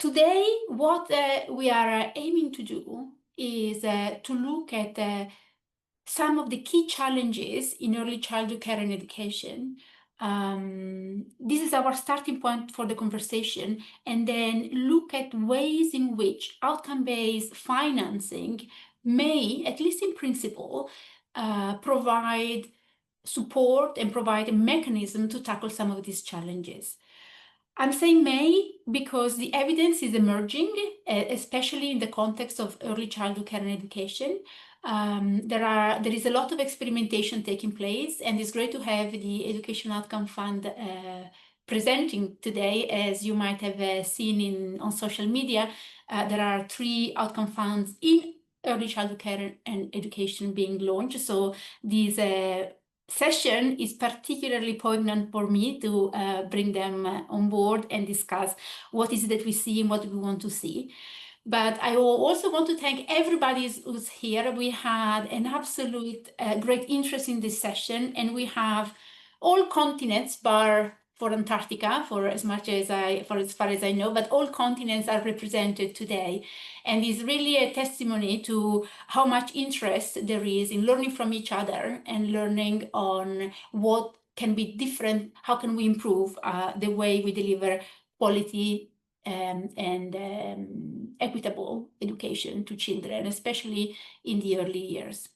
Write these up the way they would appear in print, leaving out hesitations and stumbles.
Today, what we are aiming to do is to look at some of the key challenges in early childhood care and education. This is our starting point for the conversation, and then look at ways in which outcome-based financing may, at least in principle, provide support and provide a mechanism to tackle some of these challenges. I'm saying may because the evidence is emerging, especially in the context of early childhood care and education. There is a lot of experimentation taking place, and it's great to have the Education Outcome Fund presenting today. As you might have seen on social media, there are 3 outcome funds in early childhood care and education being launched. So these session is particularly poignant for me to bring them on board and discuss what is it that we see and what we want to see. But I also want to thank everybody who's here. We had an absolute great interest in this session, and we have all continents bar for Antarctica, for as far as I know, but all continents are represented today. And it's really a testimony to how much interest there is in learning from each other and learning on what can be different, how can we improve the way we deliver quality and equitable education to children, especially in the early years.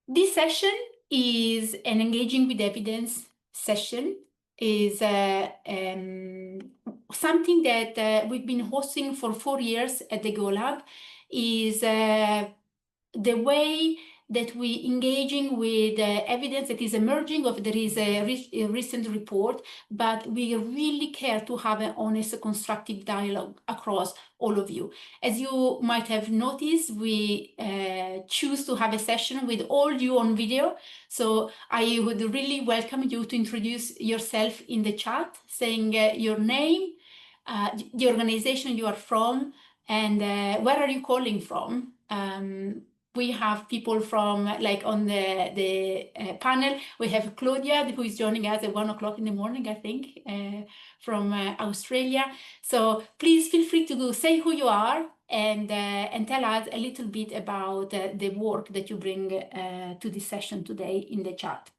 This session is an engaging with evidence session, is something that we've been hosting for 4 years at the Go Lab, is the way that we engaging with evidence that is emerging, or there is a recent report, but we really care to have an honest, constructive dialogue across all of you. As you might have noticed, we choose to have a session with all you on video. So I would really welcome you to introduce yourself in the chat, saying your name, the organization you are from, and where are you calling from. We have people from, like on the panel, we have Claudia, who is joining us at 1 o'clock in the morning, I think, from Australia. So please feel free to say who you are and tell us a little bit about the work that you bring to this session today in the chat.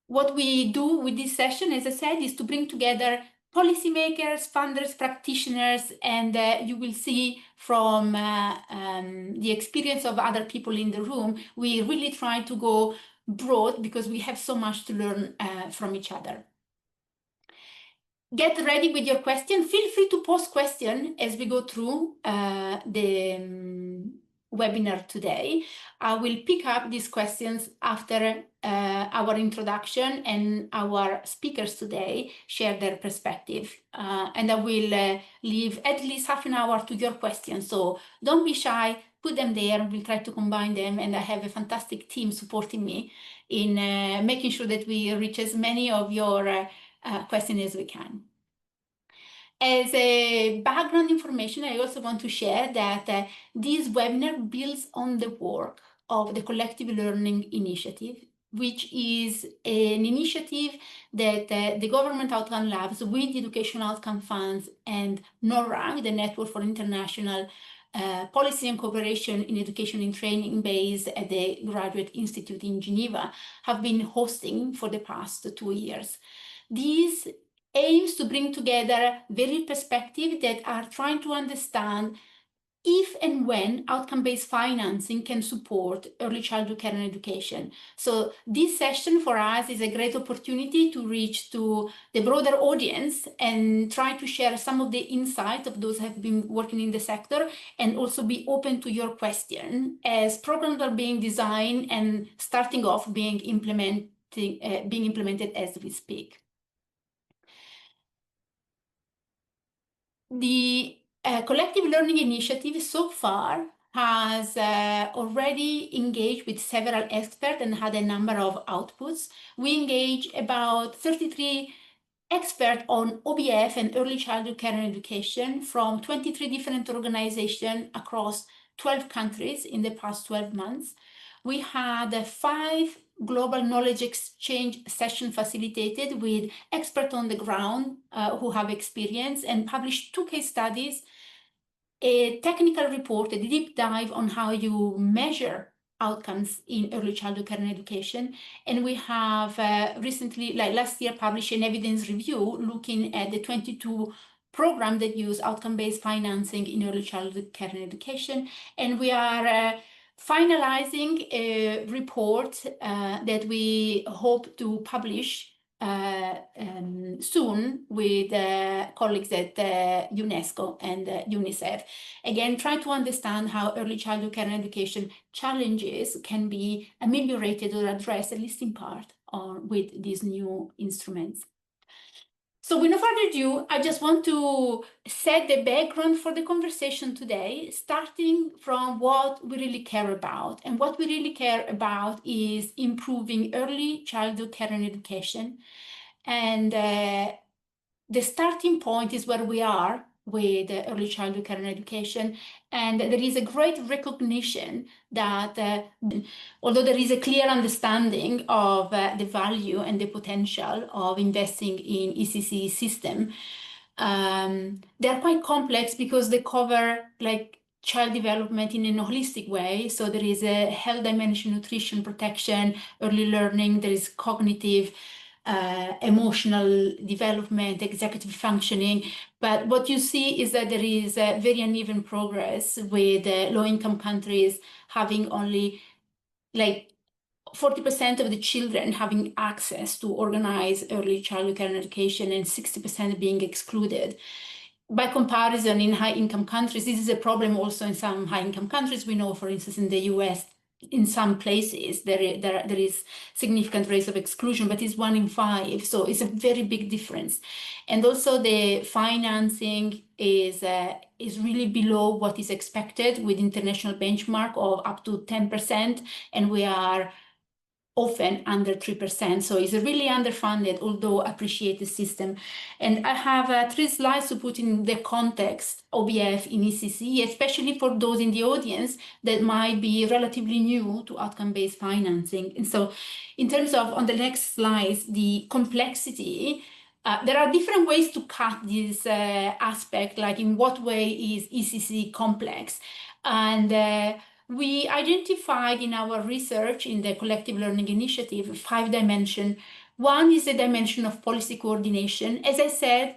What we do with this session, as I said, is to bring together policymakers, funders, practitioners, and you will see from the experience of other people in the room, we really try to go broad because we have so much to learn from each other. Get ready with your question. Feel free to post questions as we go through the webinar today. I will pick up these questions after our introduction and our speakers today share their perspective. And I will leave at least half an hour to your questions. So don't be shy, put them there. We'll try to combine them. And I have a fantastic team supporting me in making sure that we reach as many of your questions as we can. As a background information, I also want to share that this webinar builds on the work of the Collective Learning Initiative, which is an initiative that the Government Outcome Labs with the Education Outcome Funds and NORAC, the Network for International Policy and Cooperation in Education and Training based at the Graduate Institute in Geneva, have been hosting for the past 2 years. These aims to bring together varied perspectives that are trying to understand if and when outcome-based financing can support early childhood care and education. So this session for us is a great opportunity to reach to the broader audience and try to share some of the insights of those who have been working in the sector, and also be open to your question as programs are being designed and starting off being implemented as we speak. The Collective Learning Initiative so far has already engaged with several experts and had a number of outputs. We engaged about 33 experts on OBF and early childhood care and education from 23 different organizations across 12 countries in the past 12 months. We had 5 global knowledge exchange session facilitated with experts on the ground who have experience, and published 2 case studies, a technical report, a deep dive on how you measure outcomes in early childhood care and education. And we have recently, like last year, published an evidence review looking at the 22 programs that use outcome-based financing in early childhood care and education. And we are finalizing a report that we hope to publish soon with colleagues at UNESCO and UNICEF. Again, try to understand how early childhood care and education challenges can be ameliorated or addressed, at least in part, with these new instruments. So with no further ado, I just want to set the background for the conversation today, starting from what we really care about. And what we really care about is improving early childhood care and education. And the starting point is where we are with early childhood care and education. And there is a great recognition that although there is a clear understanding of the value and the potential of investing in ECCE system, they are quite complex because they cover like child development in a holistic way. So there is a health dimension, nutrition, protection, early learning, there is cognitive, emotional development, executive functioning. But what you see is that there is very uneven progress, with low-income countries having only like 40% of the children having access to organized early childhood care and education, and 60% being excluded. By comparison, in high-income countries, this is a problem also in some high-income countries. We know, for instance, in the US, in some places, there is significant rates of exclusion, but it's 1 in 5. So it's a very big difference. And also the financing is really below what is expected, with international benchmark of up to 10%. And we are often under 3%. So it's a really underfunded, although appreciated system. And I have 3 slides to put in the context OBF in ECCE, especially for those in the audience that might be relatively new to outcome-based financing. And so in terms of, on the next slides, the complexity, there are different ways to cut this aspect, like in what way is ECCE complex. And we identified in our research in the Collective Learning Initiative 5 dimensions. One is the dimension of policy coordination. As I said,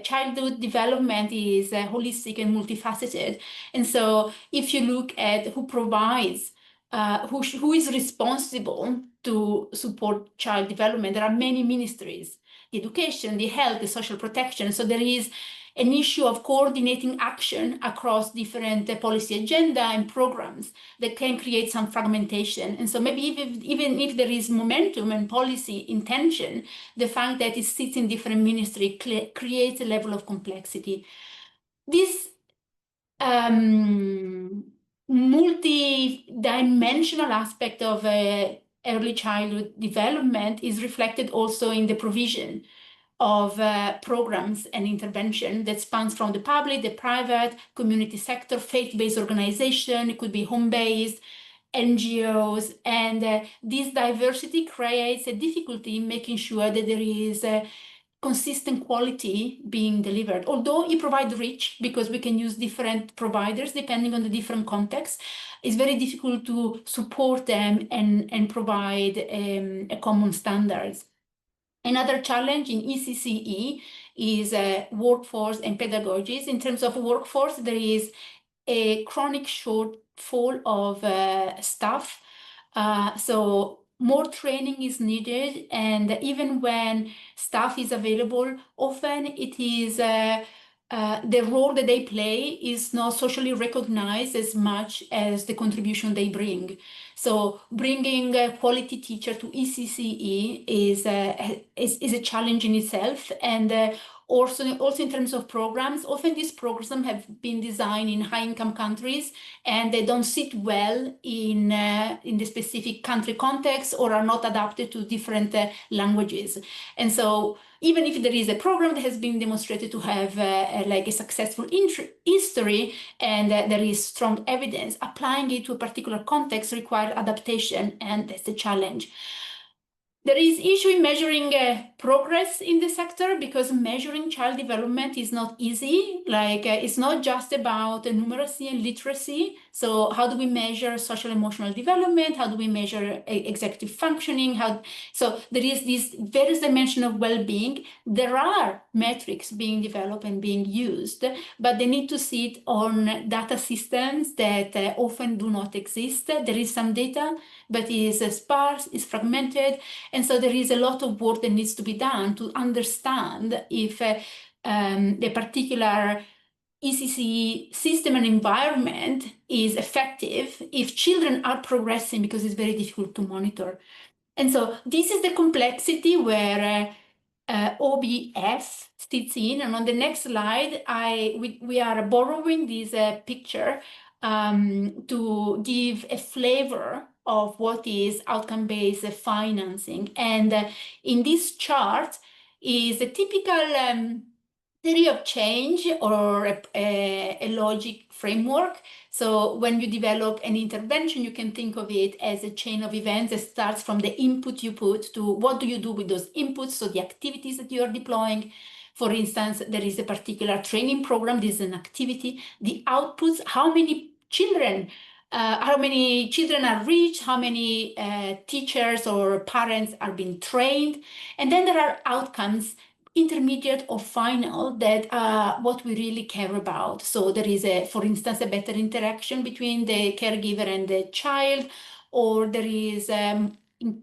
childhood development is holistic and multifaceted. And so if you look at who provides, who is responsible to support child development, there are many ministries: the education, the health, the social protection. So there is an issue of coordinating action across different policy agenda and programs that can create some fragmentation. And so maybe even if there is momentum and policy intention, the fact that it sits in different ministries creates a level of complexity. This multi-dimensional aspect of early childhood development is reflected also in the provision of programs and intervention that spans from the public, the private, community sector, faith-based organization, it could be home-based, NGOs, and this diversity creates a difficulty in making sure that there is consistent quality being delivered. Although it provides reach, because we can use different providers depending on the different contexts, it's very difficult to support them and provide a common standards. Another challenge in ECCE is workforce and pedagogies. In terms of workforce, there is a chronic shortfall of staff. So more training is needed, and even when staff is available, often it is the role that they play is not socially recognized as much as the contribution they bring. So bringing a quality teacher to ECCE is a challenge in itself. And also in terms of programs, often these programs have been designed in high-income countries, and they don't sit well in the specific country context, or are not adapted to different languages. And so even if there is a program that has been demonstrated to have like a successful history and there is strong evidence, applying it to a particular context requires adaptation, and that's the challenge. There is issue in measuring progress in the sector because measuring child development is not easy. Like it's not just about numeracy and literacy. So how do we measure social emotional development? How do we measure executive functioning? So there is this various dimension of well-being. There are metrics being developed and being used, but they need to sit on data systems that often do not exist. There is some data, but it is sparse, it's fragmented. And so there is a lot of work that needs to be done to understand if the particular ECCE system and environment is effective, if children are progressing, because it's very difficult to monitor. And so this is the complexity where OBF sits in. And on the next slide, we are borrowing this picture to give a flavor of what is outcome-based financing. And in this chart is a typical theory of change or a logic framework. So when you develop an intervention, you can think of it as a chain of events that starts from the input you put to what do you do with those inputs, so the activities that you are deploying. For instance, there is a particular training program, this is an activity. The outputs, how many children are reached, how many teachers or parents are being trained. And then there are outcomes, intermediate or final, that are what we really care about. So there is, for instance, a better interaction between the caregiver and the child, or there is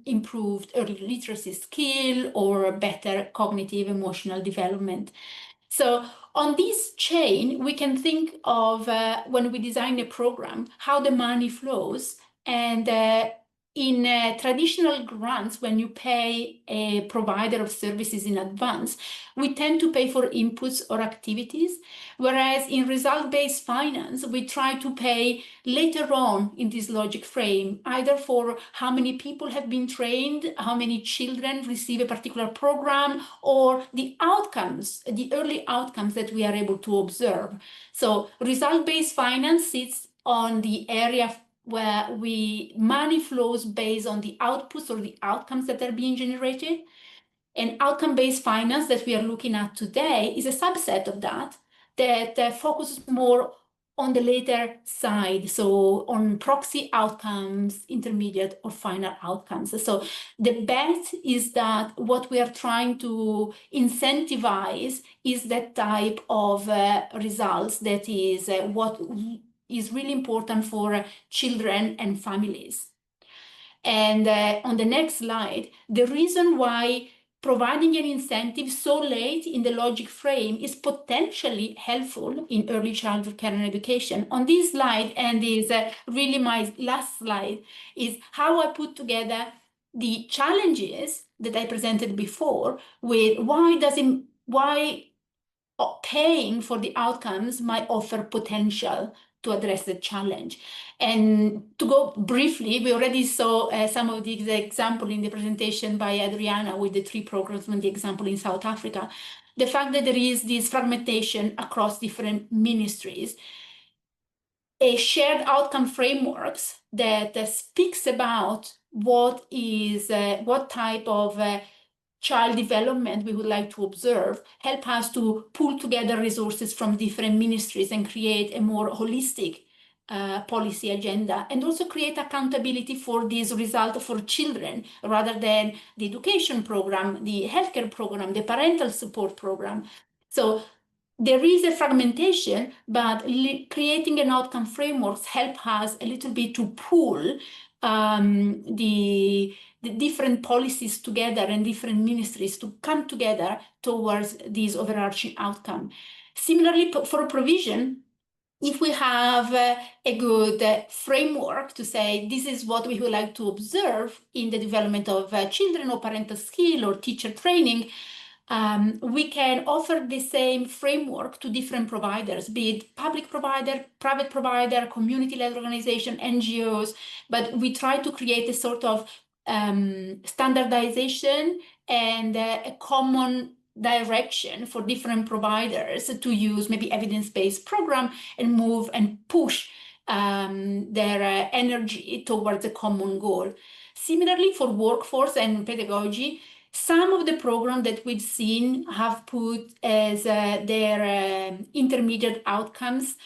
improved early literacy skill or better cognitive emotional development. So on this chain, we can think of when we design a program, how the money flows. And in traditional grants, when you pay a provider of services in advance, we tend to pay for inputs or activities, whereas in result-based finance, we try to pay later on in this logic frame, either for how many people have been trained, how many children receive a particular program, or the outcomes, the early outcomes that we are able to observe. So result-based finance sits on the area where money flows based on the outputs or the outcomes that are being generated. And outcome-based finance that we are looking at today is a subset of that focuses more on the later side, so on proxy outcomes, intermediate or final outcomes. So the bet is that what we are trying to incentivize is that type of results that is what is really important for children and families. And on the next slide, the reason why providing an incentive so late in the logic frame is potentially helpful in early childhood care and education. On this slide, and is really my last slide, is how I put together the challenges that I presented before with why paying for the outcomes might offer potential to address the challenge. And to go briefly, we already saw some of the example in the presentation by Adriana with the 3 programs and the example in South Africa. The fact that there is this fragmentation across different ministries, a shared outcome frameworks that speaks about what type of child development we would like to observe, help us to pull together resources from different ministries and create a more holistic policy agenda, and also create accountability for this result for children rather than the education program, the healthcare program, the parental support program. So there is a fragmentation, but creating an outcome frameworks help us a little bit to pull the different policies together and different ministries to come together towards this overarching outcome. Similarly, for provision, if we have a good framework to say this is what we would like to observe in the development of children or parental skill or teacher training, we can offer the same framework to different providers, be it public provider, private provider, community-led organization, NGOs, but we try to create a sort of standardization and a common direction for different providers to use maybe evidence-based program and move and push their energy towards a common goal. Similarly, for workforce and pedagogy, some of the programs that we've seen have put as their intermediate outcomes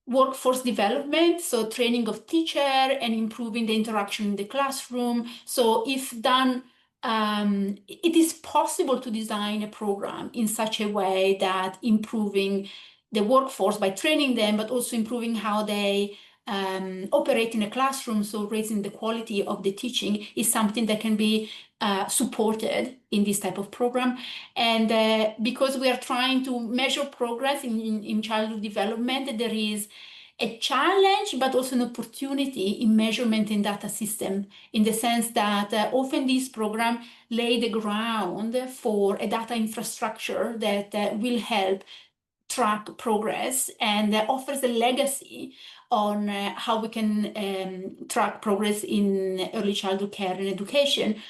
workforce development, so training of teacher and improving the interaction in the classroom. So if done, it is possible to design a program in such a way that improving the workforce by training them, but also improving how they operate in a classroom, so raising the quality of the teaching is something that can be supported in this type of program. And because we are trying to measure progress in childhood development, there is a challenge, but also an opportunity in measurement and data system, in the sense that often these programs lay the ground for a data infrastructure that will help track progress and offers a legacy on how we can track progress in early childhood care and education,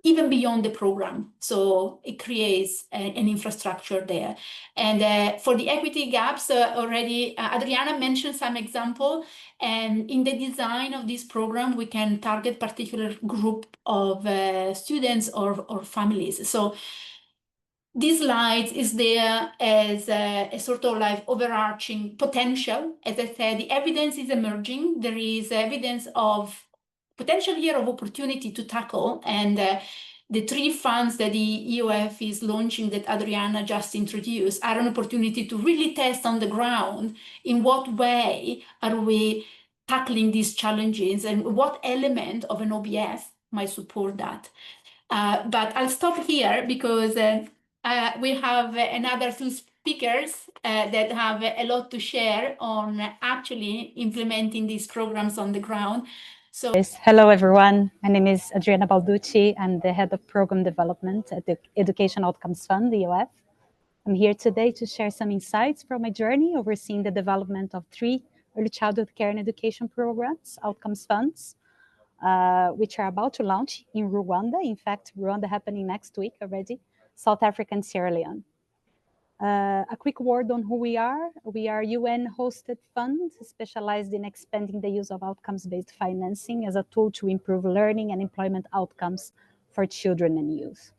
even beyond the program. So it creates an infrastructure there. And for the equity gaps, already Adriana mentioned some example. And in the design of this program, we can target particular group of students or families. So this slide is there as a sort of like overarching potential. As I said, the evidence is emerging. There is evidence of potential here of opportunity to tackle, and the 3 funds that the EOF is launching that Adriana just introduced are an opportunity to really test on the ground in what way are we tackling these challenges and what element of an OBS might support that. But I'll stop here because we have another 2 speakers that have a lot to share on actually implementing these programs on the ground. So, hello everyone, my name is Adriana Balducci. I'm the head of program development at the Education Outcomes Fund, the EOF. I'm here today to share some insights from my journey overseeing the development of 3 early childhood care and education programs, outcomes funds, which are about to launch in Rwanda. In fact, Rwanda happening next week already, South Africa and Sierra Leone. A quick word on who we are. We are UN-hosted fund specialized in expanding the use of outcomes-based financing as a tool to improve learning and employment outcomes for children and youth.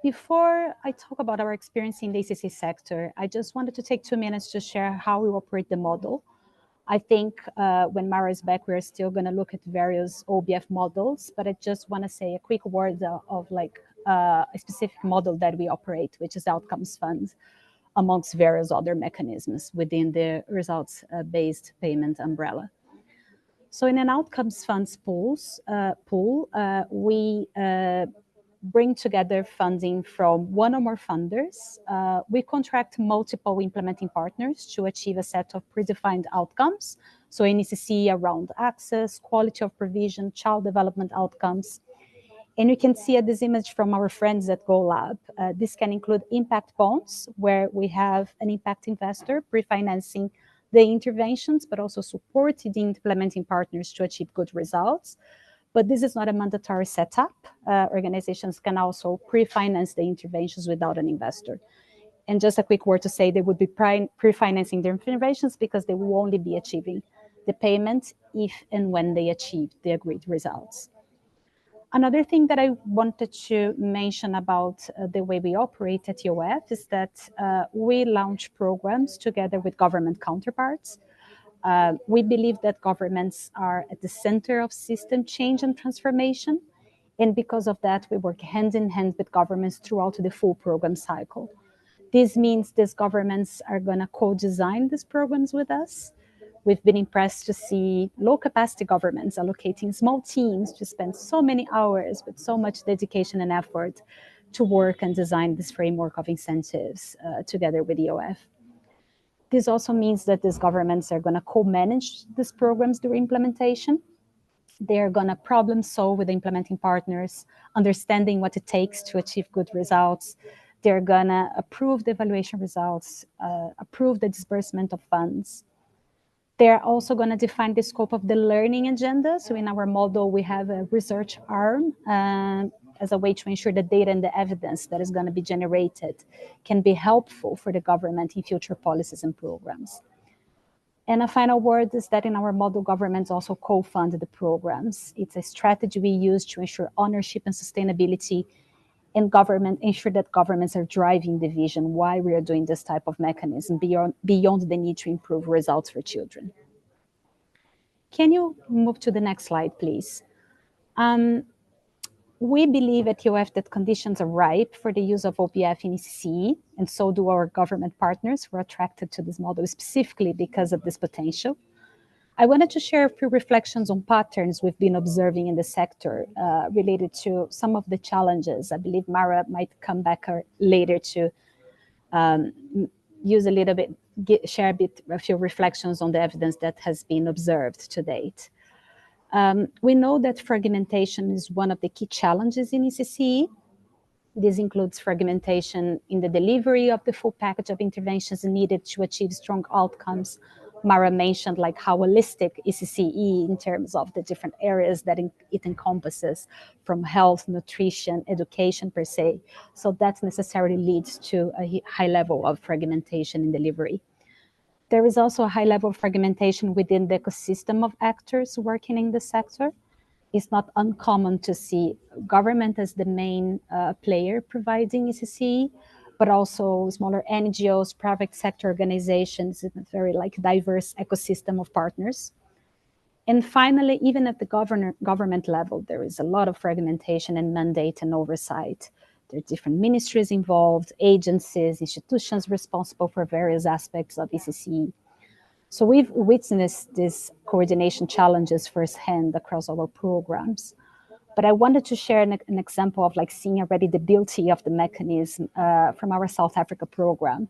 Before I talk about our experience in the ECCE sector, I just wanted to take 2 minutes to share how we operate the model. I think when Mara is back, we're still going to look at various OBF models, but I just want to say a quick word of like a specific model that we operate, which is outcomes funds, amongst various other mechanisms within the results-based payment umbrella. So in an outcomes funds pool, we bring together funding from 1 or more funders. We contract multiple implementing partners to achieve a set of predefined outcomes. So in ECCE around access, quality of provision, child development outcomes. And you can see this image from our friends at GoLab. This can include impact bonds, where we have an impact investor pre-financing the interventions, but also supporting the implementing partners to achieve good results. But this is not a mandatory setup. Organizations can also pre-finance the interventions without an investor. And just a quick word to say they would be pre-financing their interventions because they will only be achieving the payment if and when they achieve the agreed results. Another thing that I wanted to mention about the way we operate at EOF is that we launch programs together with government counterparts. We believe that governments are at the center of system change and transformation. And because of that, we work hand in hand with governments throughout the full program cycle. This means these governments are going to co-design these programs with us. We've been impressed to see low-capacity governments allocating small teams to spend so many hours with so much dedication and effort to work and design this framework of incentives together with EOF. This also means that these governments are going to co-manage these programs during implementation. They're going to problem solve with the implementing partners, understanding what it takes to achieve good results. They're going to approve the evaluation results, approve the disbursement of funds. They're also going to define the scope of the learning agenda. So in our model, we have a research arm as a way to ensure the data and the evidence that is going to be generated can be helpful for the government in future policies and programs. And a final word is that in our model, governments also co-fund the programs. It's a strategy we use to ensure ownership and sustainability, and ensure that governments are driving the vision why we are doing this type of mechanism beyond the need to improve results for children. Can you move to the next slide, please? We believe at UF that conditions are ripe for the use of OBF in ECCE, and so do our government partners who are attracted to this model specifically because of this potential. I wanted to share a few reflections on patterns we've been observing in the sector related to some of the challenges. I believe Mara might come back later to use a little bit, share a few reflections on the evidence that has been observed to date. We know that fragmentation is one of the key challenges in ECCE. This includes fragmentation in the delivery of the full package of interventions needed to achieve strong outcomes. Mara mentioned like how holistic ECCE in terms of the different areas that it encompasses, from health, nutrition, education per se. So that necessarily leads to a high level of fragmentation in delivery. There is also a high level of fragmentation within the ecosystem of actors working in the sector. It's not uncommon to see government as the main player providing ECCE, but also smaller NGOs, private sector organizations, in a very diverse ecosystem of partners. And finally, even at the government level, there is a lot of fragmentation and mandate and oversight. There are different ministries involved, agencies, institutions responsible for various aspects of ECCE. So we've witnessed these coordination challenges firsthand across our programs. But I wanted to share an example of seeing already the beauty of the mechanism from our South Africa program,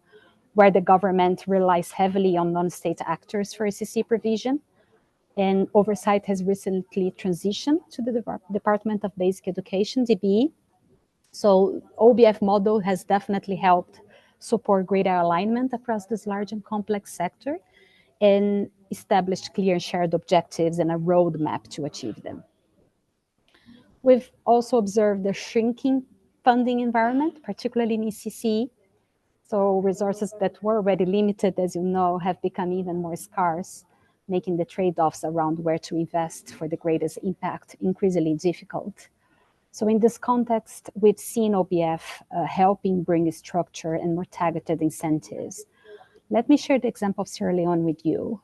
where the government relies heavily on non-state actors for ECCE provision. And oversight has recently transitioned to the Department of Basic Education, DBE. So OBF model has definitely helped support greater alignment across this large and complex sector, and established clear and shared objectives and a roadmap to achieve them. We've also observed a shrinking funding environment, particularly in ECCE. So resources that were already limited, as you know, have become even more scarce, making the trade-offs around where to invest for the greatest impact increasingly difficult. So in this context, we've seen OBF helping bring structure and more targeted incentives. Let me share the example of Sierra Leone with you.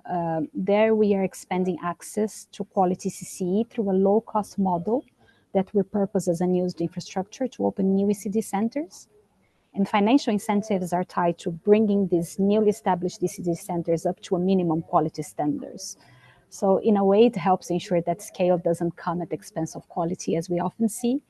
There we are expanding access to quality ECCE through a low-cost model that repurposes unused infrastructure to open new ECD centers. And financial incentives are tied to bringing these newly established ECD centers up to a minimum quality standards. So in a way, it helps ensure that scale doesn't come at the expense of quality, as we often see.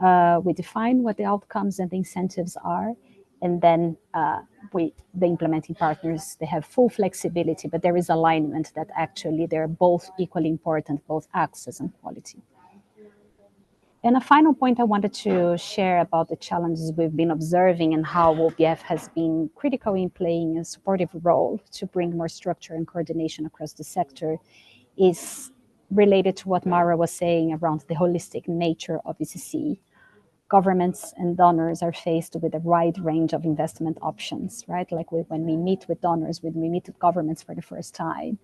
We define what the outcomes and the incentives are, and then the implementing partners, they have full flexibility, but there is alignment that actually they're both equally important, both access and quality. And a final point I wanted to share about the challenges we've been observing and how OBF has been critical in playing a supportive role to bring more structure and coordination across the sector is related to what Mara was saying around the holistic nature of ECCE. Governments and donors are faced with a wide range of investment options, right? When we meet with donors, when we meet with governments for the first time,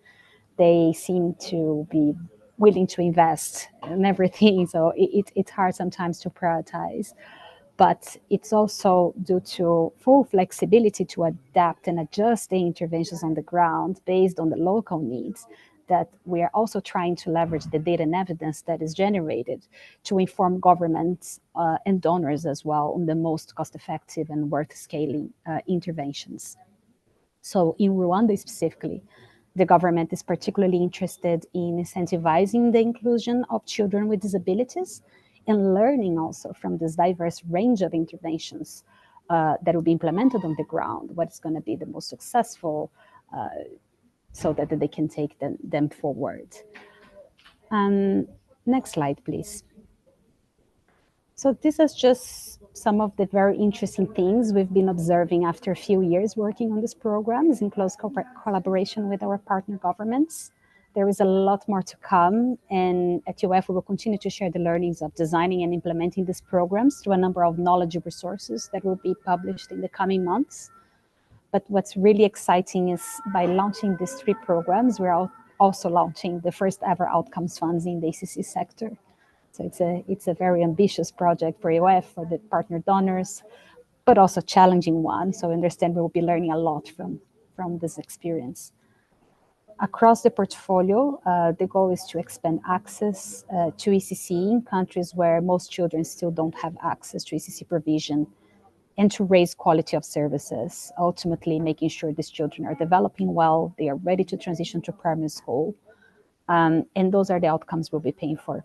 they seem to be willing to invest in everything. So it's hard sometimes to prioritize. But it's also due to full flexibility to adapt and adjust the interventions on the ground based on the local needs, that we are also trying to leverage the data and evidence that is generated to inform governments and donors as well on the most cost-effective and worth scaling interventions. So in Rwanda specifically, the government is particularly interested in incentivizing the inclusion of children with disabilities and learning also from this diverse range of interventions that will be implemented on the ground, what's going to be the most successful, so that they can take them forward. Next slide, please. So this is just some of the very interesting things we've been observing after a few years working on this program, is in close collaboration with our partner governments. there is a lot more to come, and at UF we will continue to share the learnings of designing and implementing these programs through a number of knowledge resources that will be published in the coming months. But what's really exciting is by launching these 3 programs, we're also launching the first ever outcomes funds in the ECCE sector. So it's a very ambitious project for UF, for the partner donors, but also challenging one. So I understand we will be learning a lot from this experience. Across the portfolio, the goal is to expand access to ECCE in countries where most children still don't have access to ECCE provision, and to raise quality of services, ultimately making sure these children are developing well, they are ready to transition to primary school, and those are the outcomes we'll be paying for.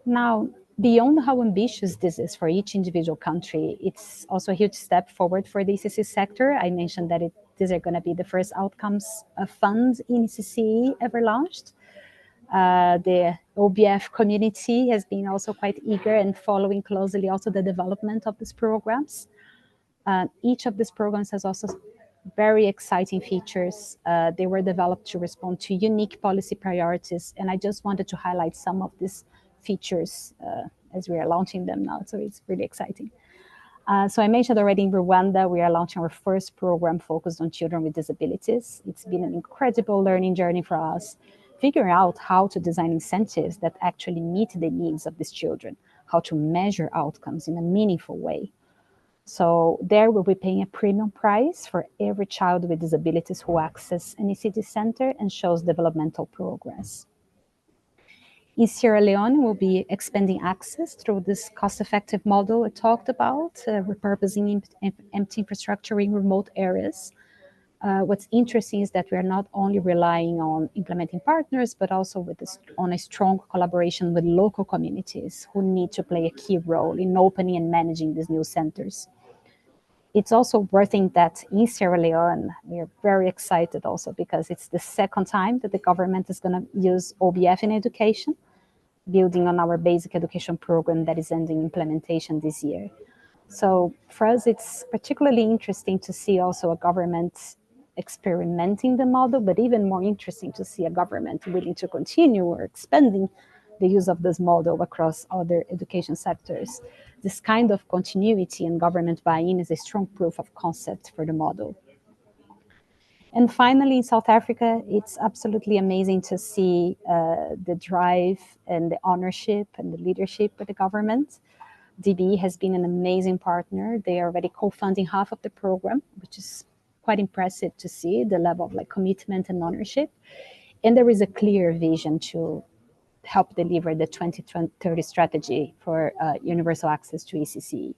Now, beyond how ambitious this is for each individual country, it's also a huge step forward for the ECCE sector. I mentioned that these are going to be the first outcomes funds in ECCE ever launched. The OBF community has been also quite eager and following closely also the development of these programs. Each of these programs has also very exciting features. They were developed to respond to unique policy priorities, and I just wanted to highlight some of these features as we are launching them now, so it's really exciting. So I mentioned already in Rwanda, we are launching our first program focused on children with disabilities. It's been an incredible learning journey for us, figuring out how to design incentives that actually meet the needs of these children, how to measure outcomes in a meaningful way. So there we'll be paying a premium price for every child with disabilities who access an ECD center and shows developmental progress. In Sierra Leone, we'll be expanding access through this cost-effective model I talked about, repurposing empty infrastructure in remote areas. What's interesting is that we are not only relying on implementing partners, but also on a strong collaboration with local communities who need to play a key role in opening and managing these new centers. It's also worth it that in Sierra Leone, we are very excited also because it's the second time that the government is going to use OBF in education, building on our basic education program that is ending implementation this year. So for us, it's particularly interesting to see also a government experimenting the model, but even more interesting to see a government willing to continue or expanding the use of this model across other education sectors. This kind of continuity and government buy-in is a strong proof of concept for the model. And finally, in South Africa, it's absolutely amazing to see the drive and the ownership and the leadership of the government. DBE has been an amazing partner. They are already co-funding half of the program, which is quite impressive to see the level of commitment and ownership. And there is a clear vision to help deliver the 2030 strategy for universal access to ECCE.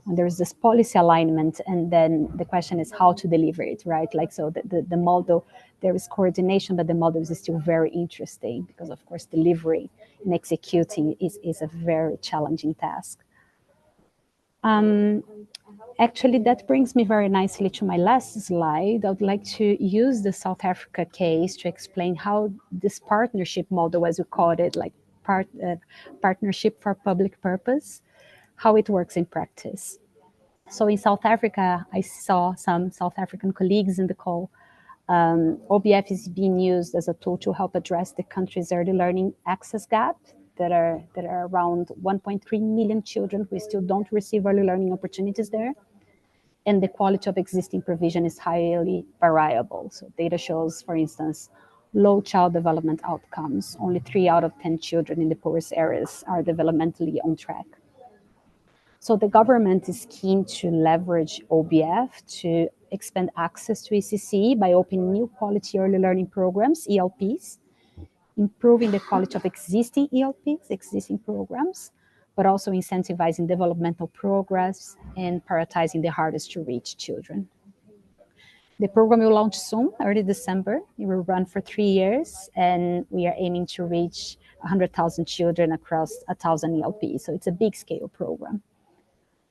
When there is this policy alignment, and then the question is how to deliver it, right? So the model, there is coordination, but the model is still very interesting because, of course, delivering and executing is a very challenging task. Actually, that brings me very nicely to my last slide. I would like to use the South Africa case to explain how this partnership model, as we called it, partnership for public purpose, how it works in practice. So in South Africa, I saw some South African colleagues in the call. OBF is being used as a tool to help address the country's early learning access gap. That are around 1.3 million children who still don't receive early learning opportunities there. And the quality of existing provision is highly variable. So data shows, for instance, low child development outcomes. Only 3 out of 10 children in the poorest areas are developmentally on track. So the government is keen to leverage OBF to expand access to ECCE by opening new quality early learning programs, ELPs, improving the quality of existing ELPs, existing programs, but also incentivizing developmental progress and prioritizing the hardest to reach children. The program will launch soon, early December. It will run for 3 years, and we are aiming to reach 100,000 children across 1,000 ELPs. So it's a big scale program.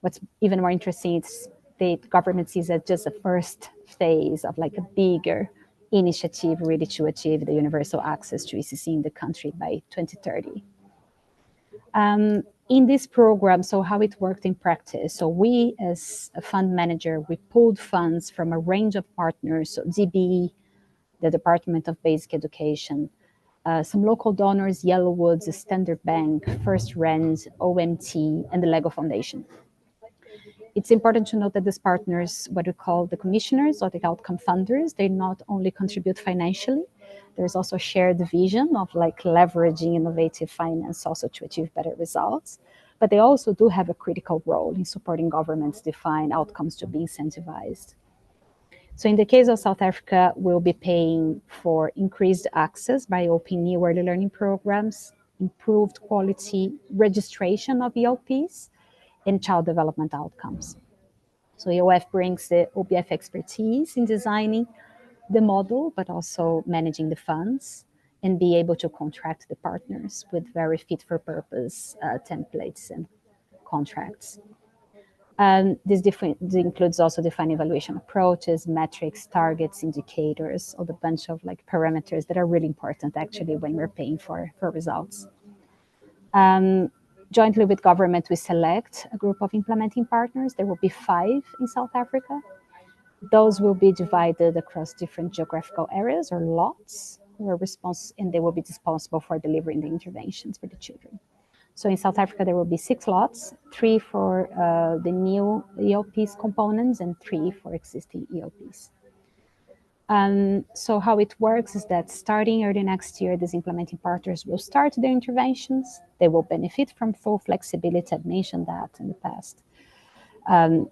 What's even more interesting is the government sees it just the first phase of a bigger initiative really to achieve the universal access to ECCE in the country by 2030. In this program, so how it worked in practice. So we, as a fund manager, we pulled funds from a range of partners, so DBE, the Department of Basic Education, some local donors, Yellowwoods, Standard Bank, First Rand, OMT, and the Lego Foundation. It's important to note that these partners, what we call the commissioners or the outcome funders, they not only contribute financially, there's also a shared vision of like leveraging innovative finance also to achieve better results. But they also do have a critical role in supporting governments define outcomes to be incentivized. So in the case of South Africa, we'll be paying for increased access by opening new early learning programs, improved quality registration of ELPs, and child development outcomes. So EOF brings the OBF expertise in designing the model, but also managing the funds and be able to contract the partners with very fit for purpose templates and contracts. This includes also defining evaluation approaches, metrics, targets, indicators, or the bunch of like parameters that are really important actually when we're paying for results. Jointly with government, we select a group of implementing partners. There will be 5 in South Africa. Those will be divided across different geographical areas or lots, and they will be responsible for delivering the interventions for the children. So in South Africa, there will be 6 lots, 3 for the new ELPs components and 3 for existing ELPs. So how it works is that starting early next year, these implementing partners will start their interventions. They will benefit from full flexibility. I've mentioned that in the past. And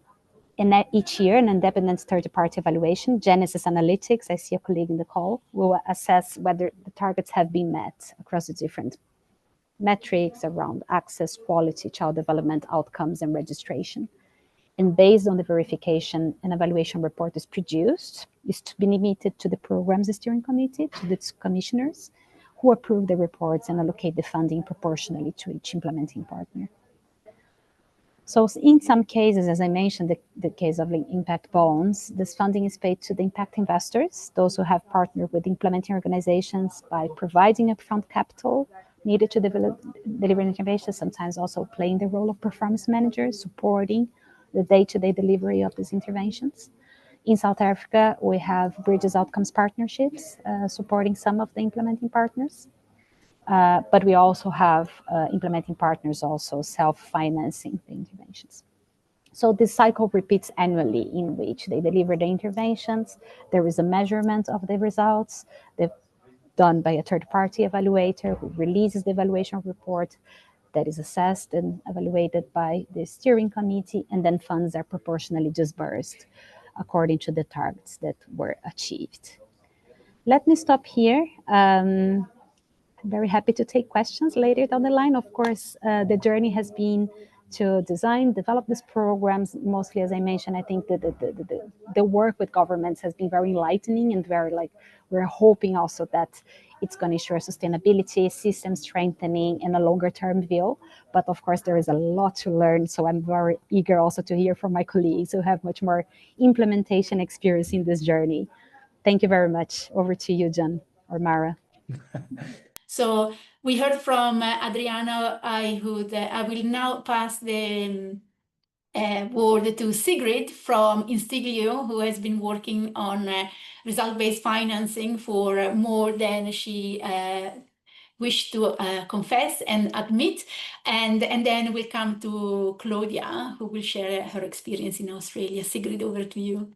each year, an independent third-party evaluation, Genesis Analytics, I see a colleague in the call, will assess whether the targets have been met across the different metrics around access, quality, child development, outcomes, and registration. And based on the verification, an evaluation report is produced, is to be limited to the program's steering committee, to its commissioners, who approve the reports and allocate the funding proportionally to each implementing partner. So in some cases, as I mentioned, the case of impact bonds, this funding is paid to the impact investors, those who have partnered with implementing organizations by providing upfront capital needed to deliver interventions, sometimes also playing the role of performance managers, supporting the day-to-day delivery of these interventions. In South Africa, we have Bridges Outcomes Partnerships supporting some of the implementing partners. But we also have implementing partners also self-financing the interventions. So this cycle repeats annually in which they deliver the interventions. There is a measurement of the results. They're done by a third-party evaluator who releases the evaluation report that is assessed and evaluated by the steering committee, and then funds are proportionally disbursed according to the targets that were achieved. Let me stop here. I'm very happy to take questions later down the line. Of course, the journey has been to design, develop these programs. Mostly, as I mentioned, I think that the work with governments has been very enlightening and very we're hoping also that it's going to ensure sustainability, system strengthening, and a longer term view. But of course, there is a lot to learn. So I'm very eager also to hear from my colleagues who have much more implementation experience in this journey. Thank you very much. Over to you, John or Mara. So we heard from Adriana. I will now pass the word to Sigrid from Instiglio, who has been working on result-based financing for more than she wished to confess and admit. And then we'll come to Claudia, who will share her experience in Australia. Sigrid, over to you.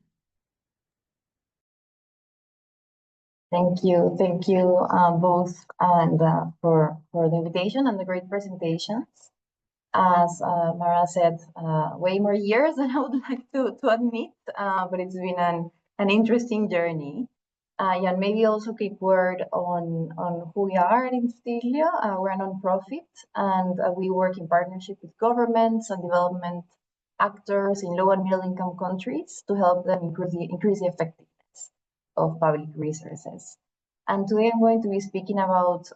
Thank you both and for the invitation and the great presentations. As Mara said, way more years than I would like to admit, but it's been an interesting journey. And maybe also a quick word on who we are at Instiglio. We're a non-profit, and we work in partnership with governments and development actors in low and middle income countries to help them increase the effectiveness of public resources. And today I'm going to be speaking about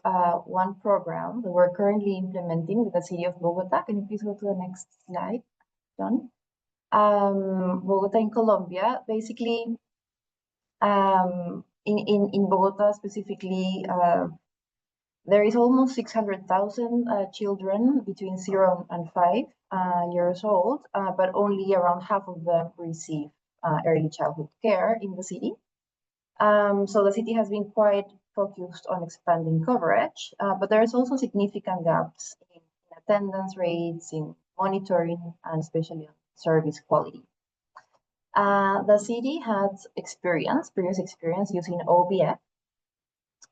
one program that we're currently implementing with the city of Bogota. Can you please go to the next slide, John? Bogota in Colombia. Basically, in Bogota specifically, there is almost 600,000 children between 0 and 5 years old, but only around half of them receive early childhood care in the city. So the city has been quite focused on expanding coverage, but there's also significant gaps in attendance rates, in monitoring, and especially on service quality. The city had previous experience using OBF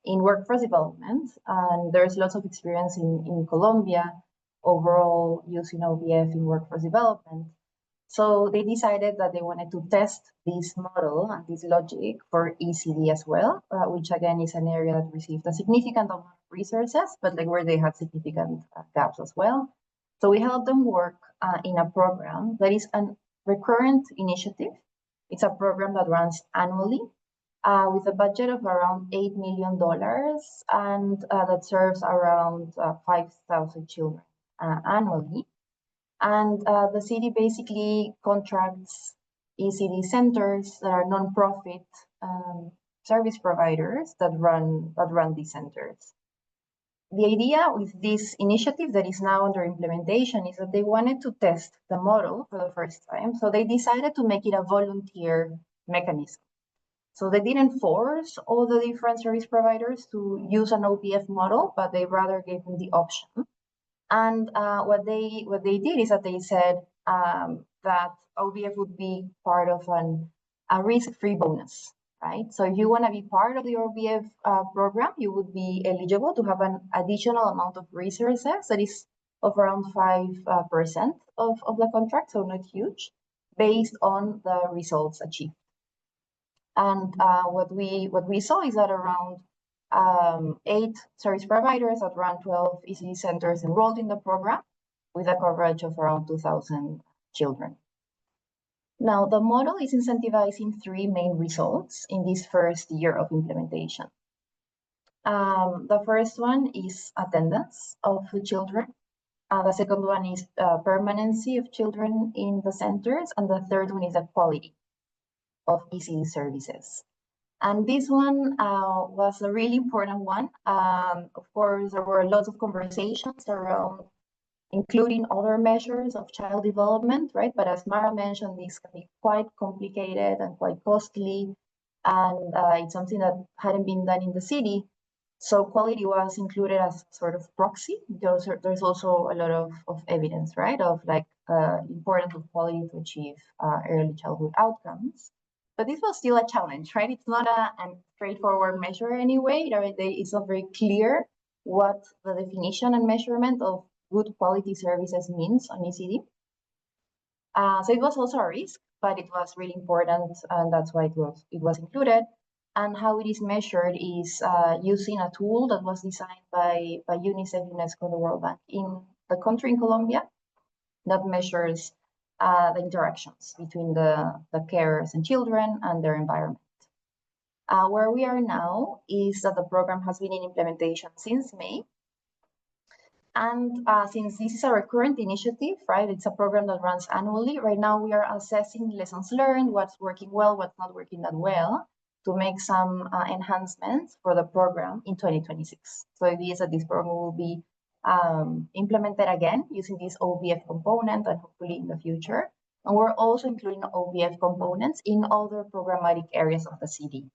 in workforce development, and there's lots of experience in Colombia overall using OBF in workforce development. So they decided that they wanted to test this model and this logic for ECD as well, which again is an area that received a significant amount of resources, but like where they had significant gaps as well. So we helped them work in a program that is a recurrent initiative. It's a program that runs annually with a budget of around $8 million and that serves around 5,000 children annually. And the city basically contracts ECD centers that are nonprofit service providers that run these centers. The idea with this initiative that is now under implementation is that they wanted to test the model for the first time. So they decided to make it a volunteer mechanism. So they didn't force all the different service providers to use an OBF model, but they rather gave them the option. And what they did is that they said that OBF would be part of a risk-free bonus, right? So if you want to be part of the OBF program, you would be eligible to have an additional amount of resources that is of around 5% of the contract, so not huge, based on the results achieved. And what we saw is that around 8 service providers that run 12 ECD centers enrolled in the program with a coverage of around 2,000 children. Now, the model is incentivizing 3 main results in this first year of implementation. The first one is attendance of the children. The second one is permanency of children in the centers. And the third one is the quality of ECD services. And this one was a really important one. Of course, there were lots of conversations around including other measures of child development, right? But as Mara mentioned, these can be quite complicated and quite costly. And it's something that hadn't been done in the city. So quality was included as sort of proxy. There's also a lot of evidence, right? Of like importance of quality to achieve early childhood outcomes. But this was still a challenge, right? It's not a straightforward measure anyway. It's not very clear what the definition and measurement of good quality services means on ECD. So it was also a risk, but it was really important, and that's why it was included. And how it is measured is using a tool that was designed by UNICEF, UNESCO, and the World Bank in the country in Colombia that measures the interactions between the carers and children and their environment. Where we are now is that the program has been in implementation since May. And since this is a recurrent initiative, right, it's a program that runs annually. Right now, we are assessing lessons learned, what's working well, what's not working that well, to make some enhancements for the program in 2026. So it is that this program will be implemented again using this OBF component and hopefully in the future. And we're also including OBF components in other programmatic areas of the city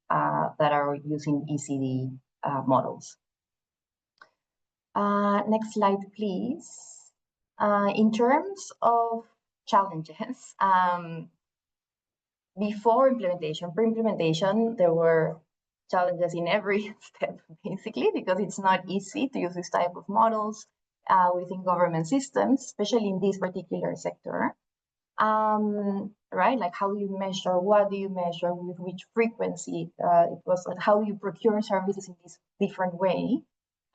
that are using ECD models. Next slide, please. In terms of challenges, before implementation, pre-implementation, there were challenges in every step, basically, because it's not easy to use this type of models within government systems, especially in this particular sector. Right, like how do you measure, what do you measure, with which frequency? It was like how you procure services in this different way.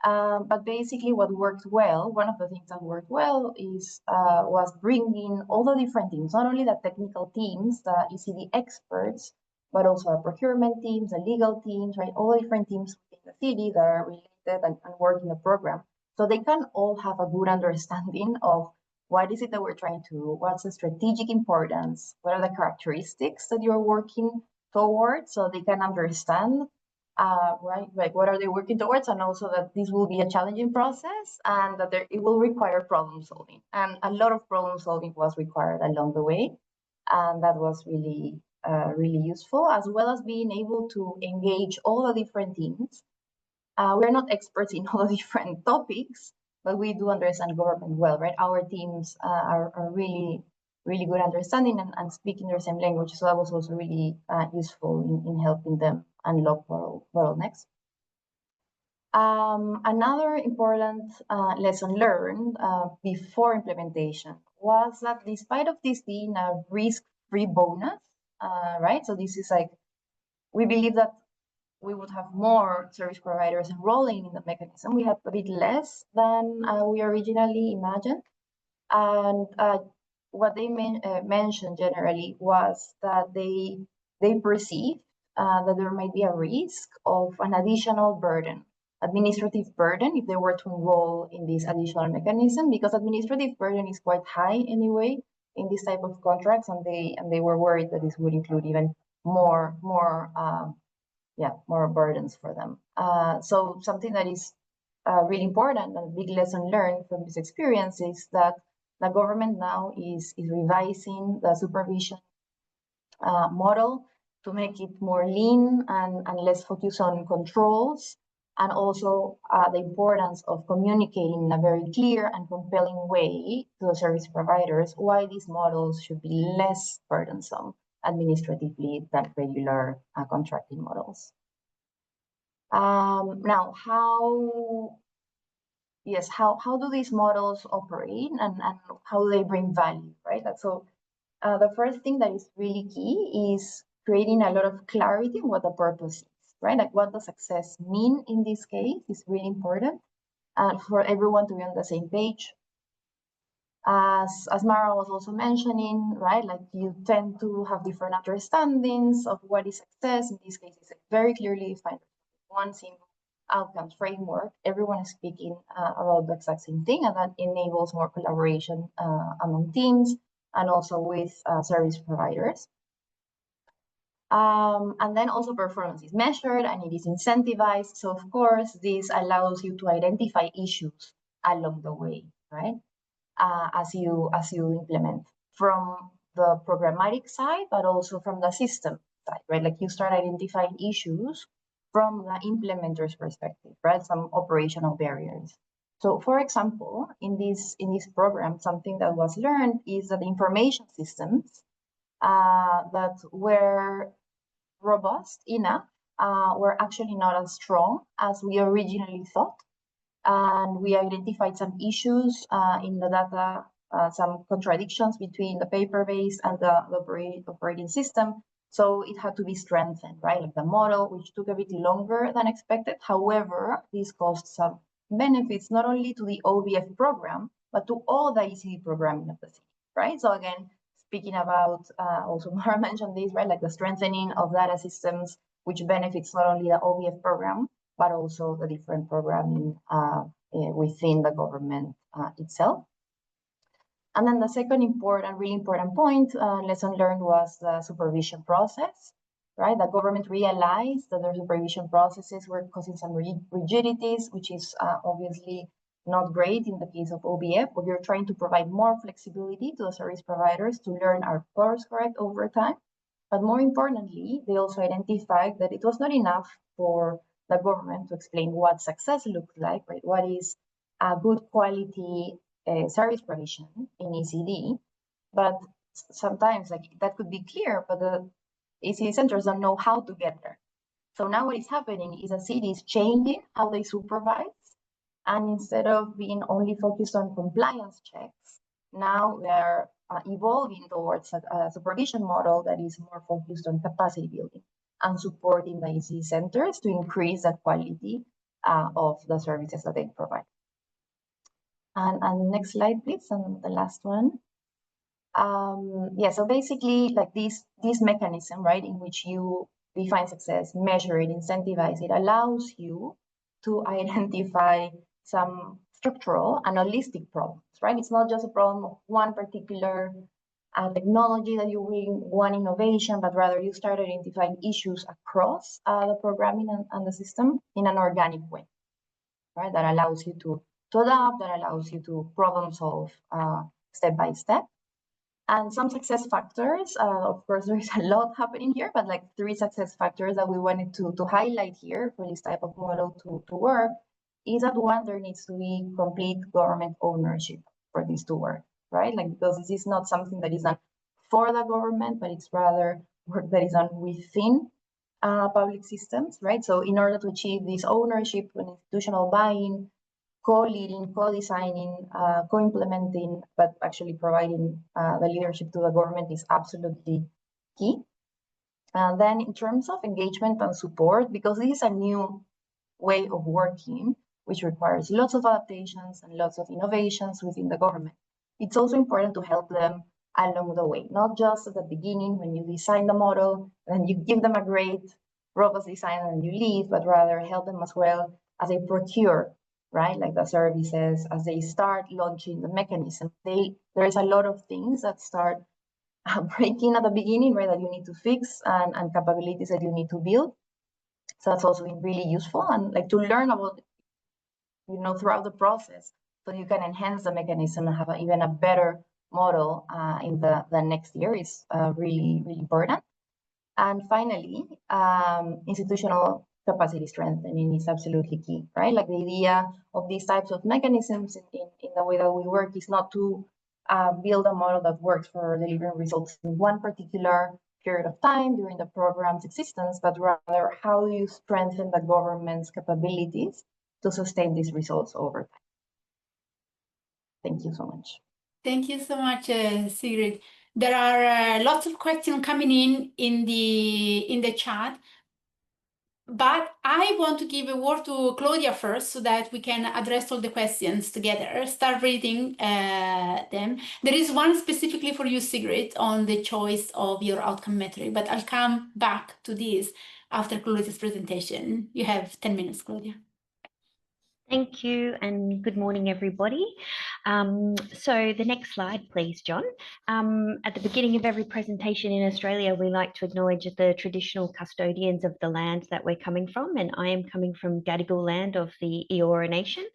But basically what worked well, one of the things that worked well was bringing all the different teams, not only the technical teams, the ECD experts, but also the procurement teams, the legal teams, right? All the different teams within the city that are related and work in the program. So they can all have a good understanding of what is it that we're trying to do, what's the strategic importance, what are the characteristics that you're working towards, so they can understand right, like what are they working towards, and also that this will be a challenging process and that it will require problem solving. And a lot of problem solving was required along the way, and that was really really useful, as well as being able to engage all the different teams. We're not experts in all the different topics, but we do understand government well, right? Our teams are really good understanding and speaking the same language. So that was also really useful in helping them unlock bottlenecks. Another important lesson learned before implementation was that despite of this being a risk-free bonus, right? So this is like, we believe that we would have more service providers enrolling in the mechanism. We had a bit less than we originally imagined. And what they mentioned generally was that they perceive that there might be a risk of an additional burden, administrative burden, if they were to enroll in this additional mechanism, because administrative burden is quite high anyway in this type of contracts, and they were worried that this would include even more burdens for them. So something that is really important and a big lesson learned from this experience is that the government now is revising the supervision model to make it more lean and less focused on controls, and also the importance of communicating in a very clear and compelling way to the service providers why these models should be less burdensome administratively than regular contracting models. Now, how do these models operate and how do they bring value, right? So the first thing that is really key is creating a lot of clarity on what the purpose is, right? Like what does success mean in this case is really important, and for everyone to be on the same page. As Mara was also mentioning, right? Like you tend to have different understandings of what is success. In this case, it's very clearly defined one single outcomes framework. Everyone is speaking about the exact same thing, and that enables more collaboration among teams and also with service providers. And then also performance is measured and it is incentivized. So of course, this allows you to identify issues along the way, right? As you implement from the programmatic side, but also from the system side, right? Like you start identifying issues from the implementer's perspective, right? Some operational barriers. So for example, in this program, something that was learned is that the information systems that were robust enough were actually not as strong as we originally thought. And we identified some issues in the data, some contradictions between the paper-based and the operating system. So it had to be strengthened, right? Like the model, which took a bit longer than expected. However, this caused some benefits, not only to the OBF program, but to all the ECCE programming of the city, right? So again, speaking about, also Mara mentioned this, right? Like the strengthening of data systems, which benefits not only the OBF program, but also the different programming within the government itself. And then the second really important point, lesson learned, was the supervision process, right? The government realized that their supervision processes were causing some rigidities, which is obviously not great in the case of OBF, but you're trying to provide more flexibility to the service providers to learn our course correct over time. But more importantly, they also identified that it was not enough for the government to explain what success looks like, right? What is a good quality service provision in ECD, but sometimes like that could be clear, but the ECD centers don't know how to get there. So now what is happening is the city is changing how they supervise, and instead of being only focused on compliance checks, now they're evolving towards a supervision model that is more focused on capacity building and supporting the ECD centers to increase the quality of the services that they provide. And next slide, please, and the last one. So basically, like this mechanism, right, in which you define success, measure it, incentivize it, allows you to identify some structural and holistic problems, right? It's not just a problem of one particular technology that you bring, one innovation, but rather you start identifying issues across the programming and the system in an organic way, right? That allows you to adapt, that allows you to problem solve step by step. And some success factors, of course, there is a lot happening here, but like 3 success factors that we wanted to highlight here for this type of model to work is that one, there needs to be complete government ownership for this to work, right? Like, because this is not something that is done for the government, but it's rather work that is done within public systems, right? So in order to achieve this ownership and institutional buy-in, co-leading, co-designing, co-implementing, but actually providing the leadership to the government is absolutely key. And then in terms of engagement and support, because this is a new way of working, which requires lots of adaptations and lots of innovations within the government, it's also important to help them along the way, not just at the beginning when you design the model and you give them a great robust design and you leave, but rather help them as well as they procure, right? Like the services, as they start launching the mechanism. There's a lot of things that start breaking at the beginning, right, that you need to fix and capabilities that you need to build. So that's also been really useful, and like to learn about, throughout the process, so you can enhance the mechanism and have even a better model in the next year is really, really important. And finally, institutional capacity strengthening is absolutely key, right? Like the idea of these types of mechanisms in the way that we work is not to build a model that works for delivering results in one particular period of time during the program's existence, but rather how do you strengthen the government's capabilities to sustain these results over time. Thank you so much. Thank you so much, Sigrid. There are lots of questions coming in the chat, but I want to give a word to Claudia first so that we can address all the questions together. Start reading them. There is one specifically for you, Sigrid, on the choice of your outcome metric, but I'll come back to this after Claudia's presentation. You have 10 minutes, Claudia. Thank you and good morning, everybody. So the next slide, please, John. At the beginning of every presentation in Australia, we like to acknowledge the traditional custodians of the land that we're coming from, and I am coming from Gadigal land of the Eora Nation.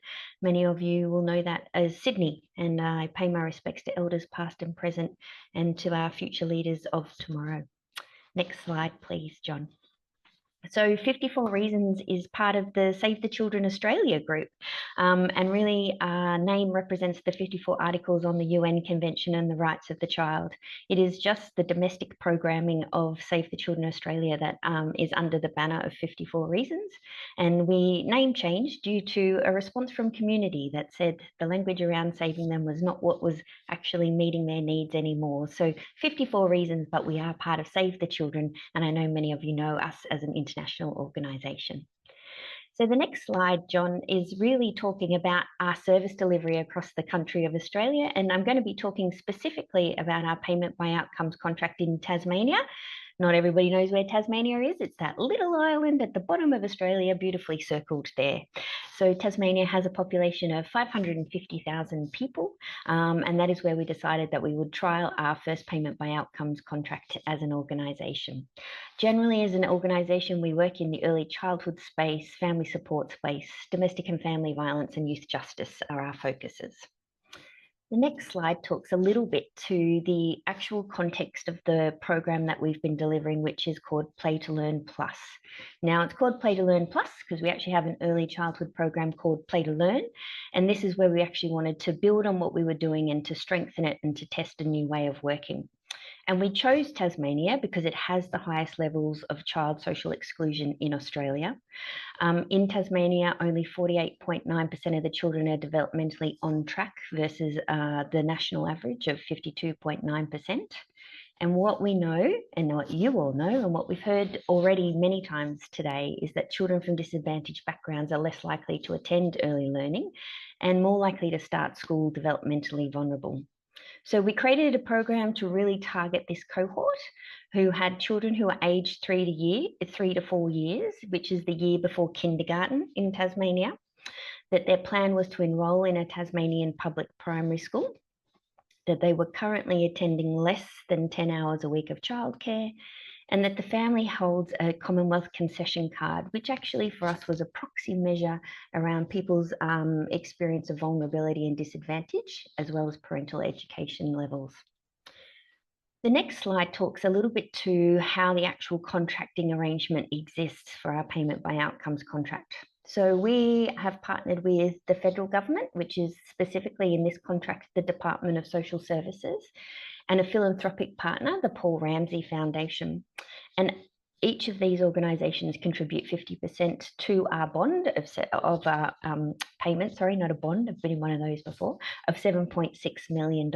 Many of you will know that as Sydney, and I pay my respects to elders past and present and to our future leaders of tomorrow. Next slide, please, John. So 54 Reasons is part of the Save the Children Australia group, and really our name represents the 54 articles on the UN Convention on the Rights of the Child. It is just the domestic programming of Save the Children Australia that is under the banner of 54 Reasons, and we name changed due to a response from community that said the language around saving them was not what was actually meeting their needs anymore. So 54 Reasons, but we are part of Save the Children, and I know many of you know us as an international organisation. So the next slide, John, is really talking about our service delivery across the country of Australia, and I'm going to be talking specifically about our payment by outcomes contract in Tasmania. Not everybody knows where Tasmania is. It's that little island at the bottom of Australia, beautifully circled there. So Tasmania has a population of 550,000 people, and that is where we decided that we would trial our first payment by outcomes contract as an organisation. Generally, as an organisation, we work in the early childhood space, family support space, domestic and family violence, and youth justice are our focuses. The next slide talks a little bit to the actual context of the program that we've been delivering, which is called Play to Learn Plus. Now, it's called Play to Learn Plus because we actually have an early childhood program called Play to Learn, and this is where we actually wanted to build on what we were doing and to strengthen it and to test a new way of working. And we chose Tasmania because it has the highest levels of child social exclusion in Australia. In Tasmania, only 48.9% of the children are developmentally on track versus the national average of 52.9%. And what we know, and what you all know, and what we've heard already many times today, is that children from disadvantaged backgrounds are less likely to attend early learning and more likely to start school developmentally vulnerable. So we created a program to really target this cohort who had children who are aged 3 to 4 years, which is the year before kindergarten in Tasmania, that their plan was to enrol in a Tasmanian public primary school, that they were currently attending less than 10 hours a week of childcare, and that the family holds a Commonwealth concession card, which actually for us was a proxy measure around people's experience of vulnerability and disadvantage, as well as parental education levels. The next slide talks a little bit to how the actual contracting arrangement exists for our payment by outcomes contract. So we have partnered with the federal government, which is specifically in this contract, the Department of Social Services, and a philanthropic partner, the Paul Ramsay Foundation. And each of these organisations contribute 50% to our bond of our payment, sorry, not a bond, I've been in one of those before, of $7.6 million.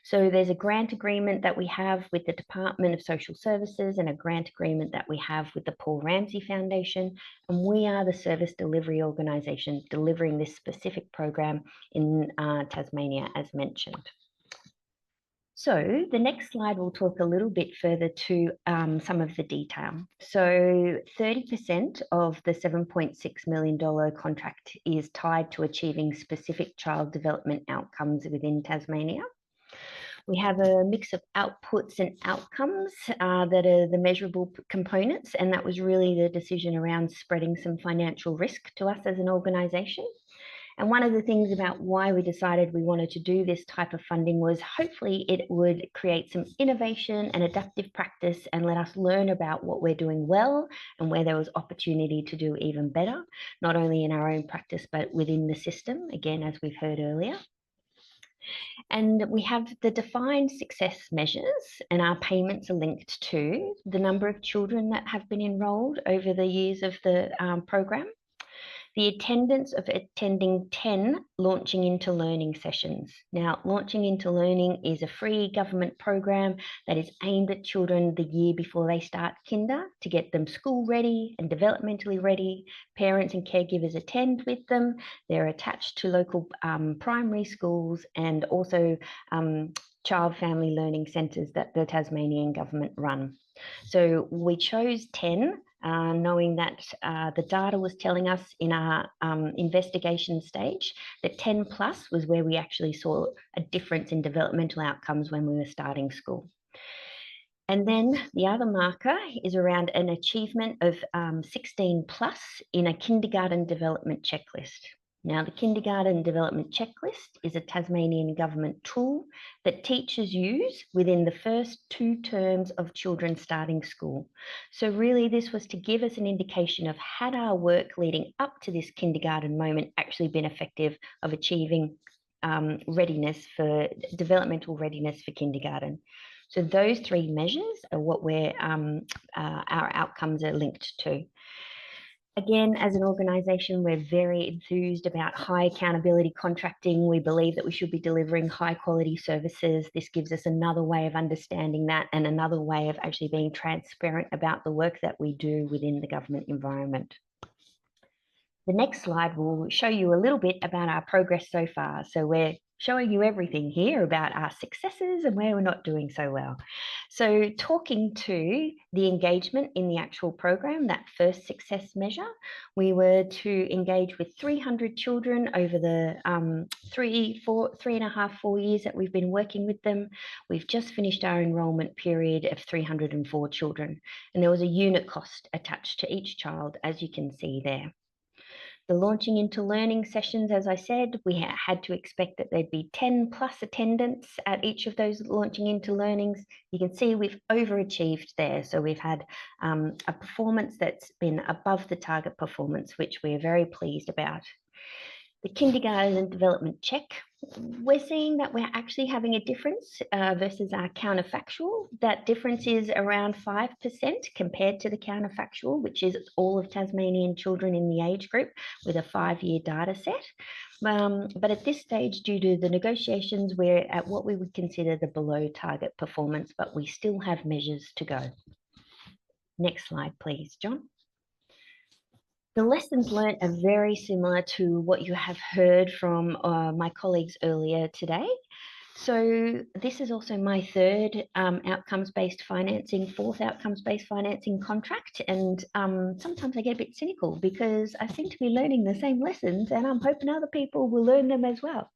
So there's a grant agreement that we have with the Department of Social Services and a grant agreement that we have with the Paul Ramsay Foundation. And we are the service delivery organisation delivering this specific program in Tasmania, as mentioned. So the next slide will talk a little bit further to some of the detail. So 30% of the $7.6 million contract is tied to achieving specific child development outcomes within Tasmania. We have a mix of outputs and outcomes that are the measurable components, and that was really the decision around spreading some financial risk to us as an organisation. And one of the things about why we decided we wanted to do this type of funding was hopefully it would create some innovation and adaptive practice and let us learn about what we're doing well and where there was opportunity to do even better, not only in our own practice, but within the system, again, as we've heard earlier. And we have the defined success measures, and our payments are linked to the number of children that have been enrolled over the years of the program, the attendance of attending 10 Launching into Learning sessions. Now, Launching into Learning is a free government program that is aimed at children the year before they start kinder to get them school ready and developmentally ready. Parents and caregivers attend with them. They're attached to local primary schools and also child family learning centres that the Tasmanian government run. So we chose 10, knowing that the data was telling us in our investigation stage that 10 plus was where we actually saw a difference in developmental outcomes when we were starting school. And then the other marker is around an achievement of 16 plus in a kindergarten development checklist. Now, the Kindergarten Development Checklist is a Tasmanian government tool that teachers use within the first 2 terms of children starting school. So really, this was to give us an indication of had our work leading up to this kindergarten moment actually been effective of achieving readiness for developmental readiness for kindergarten. So those 3 measures are what our outcomes are linked to. Again, as an organisation, we're very enthused about high accountability contracting. We believe that we should be delivering high quality services. This gives us another way of understanding that and another way of actually being transparent about the work that we do within the government environment. The next slide will show you a little bit about our progress so far. So we're showing you everything here about our successes and where we're not doing so well. So talking to the engagement in the actual program, that first success measure, we were to engage with 300 children over the 3.5, 4 years that we've been working with them. We've just finished our enrolment period of 304 children, and there was a unit cost attached to each child, as you can see there. The Launching into Learning sessions, as I said, we had to expect that there'd be 10 plus attendance at each of those Launching into Learnings. You can see we've overachieved there. So we've had a performance that's been above the target performance, which we're very pleased about. The Kindergarten Development Check, we're seeing that we're actually having a difference versus our counterfactual. That difference is around 5% compared to the counterfactual, which is all of Tasmanian children in the age group with a 5-year data set. But at this stage, due to the negotiations, we're at what we would consider the below target performance, but we still have measures to go. Next slide, please, John. The lessons learned are very similar to what you have heard from my colleagues earlier today. So this is also my 3rd outcomes-based financing, 4th outcomes-based financing contract. And sometimes I get a bit cynical because I seem to be learning the same lessons and I'm hoping other people will learn them as well.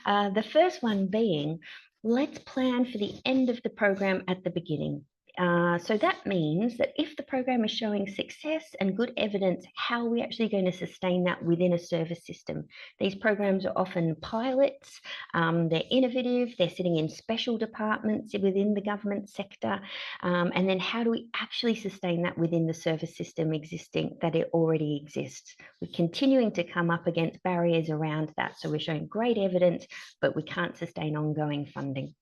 The first one being, let's plan for the end of the program at the beginning. So that means that if the program is showing success and good evidence, how are we actually going to sustain that within a service system? These programs are often pilots, they're innovative, they're sitting in special departments within the government sector, and then how do we actually sustain that within the service system existing, that it already exists? We're continuing to come up against barriers around that. So we're showing great evidence, but we can't sustain ongoing funding.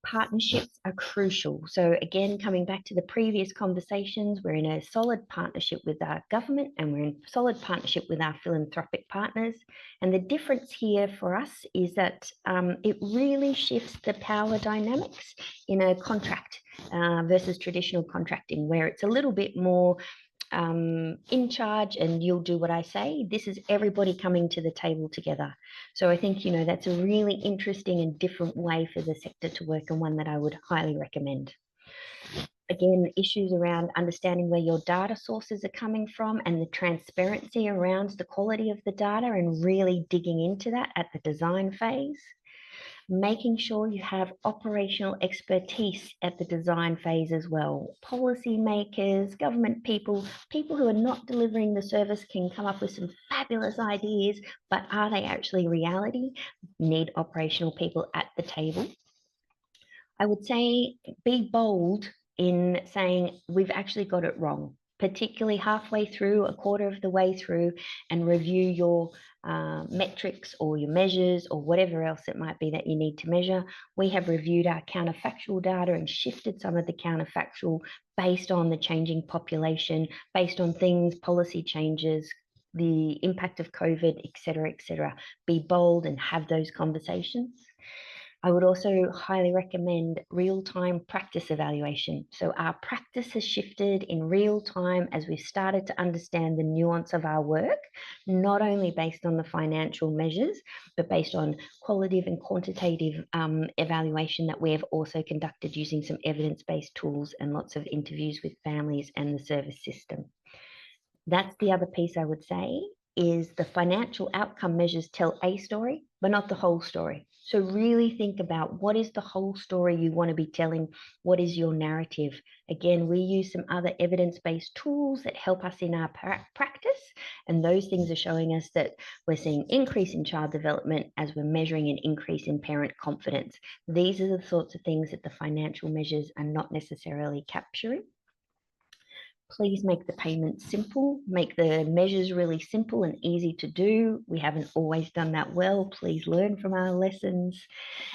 Partnerships are crucial. So again, coming back to the previous conversations, we're in a solid partnership with our government and we're in solid partnership with our philanthropic partners. And the difference here for us is that it really shifts the power dynamics in a contract versus traditional contracting, where it's a little bit more in charge and you'll do what I say. This is everybody coming to the table together. So I think, you know, that's a really interesting and different way for the sector to work, and one that I would highly recommend. Again, issues around understanding where your data sources are coming from and the transparency around the quality of the data, and really digging into that at the design phase. Making sure you have operational expertise at the design phase as well. Policymakers, government people, people who are not delivering the service can come up with some fabulous ideas, but are they actually reality? Need operational people at the table. I would say be bold in saying we've actually got it wrong, particularly halfway through, a quarter of the way through, and review your metrics or your measures or whatever else it might be that you need to measure. We have reviewed our counterfactual data and shifted some of the counterfactual based on the changing population, based on things, policy changes, the impact of COVID, etc., etc. Be bold and have those conversations. I would also highly recommend real-time practice evaluation. So our practice has shifted in real time as we've started to understand the nuance of our work, not only based on the financial measures, but based on qualitative and quantitative evaluation that we have also conducted using some evidence-based tools and lots of interviews with families and the service system. That's the other piece I would say, is the financial outcome measures tell a story, but not the whole story. So really think about what is the whole story you want to be telling? What is your narrative? Again, we use some other evidence-based tools that help us in our practice, and those things are showing us that we're seeing increase in child development as we're measuring an increase in parent confidence. These are the sorts of things that the financial measures are not necessarily capturing. Please make the payments simple, make the measures really simple and easy to do. We haven't always done that well. Please learn from our lessons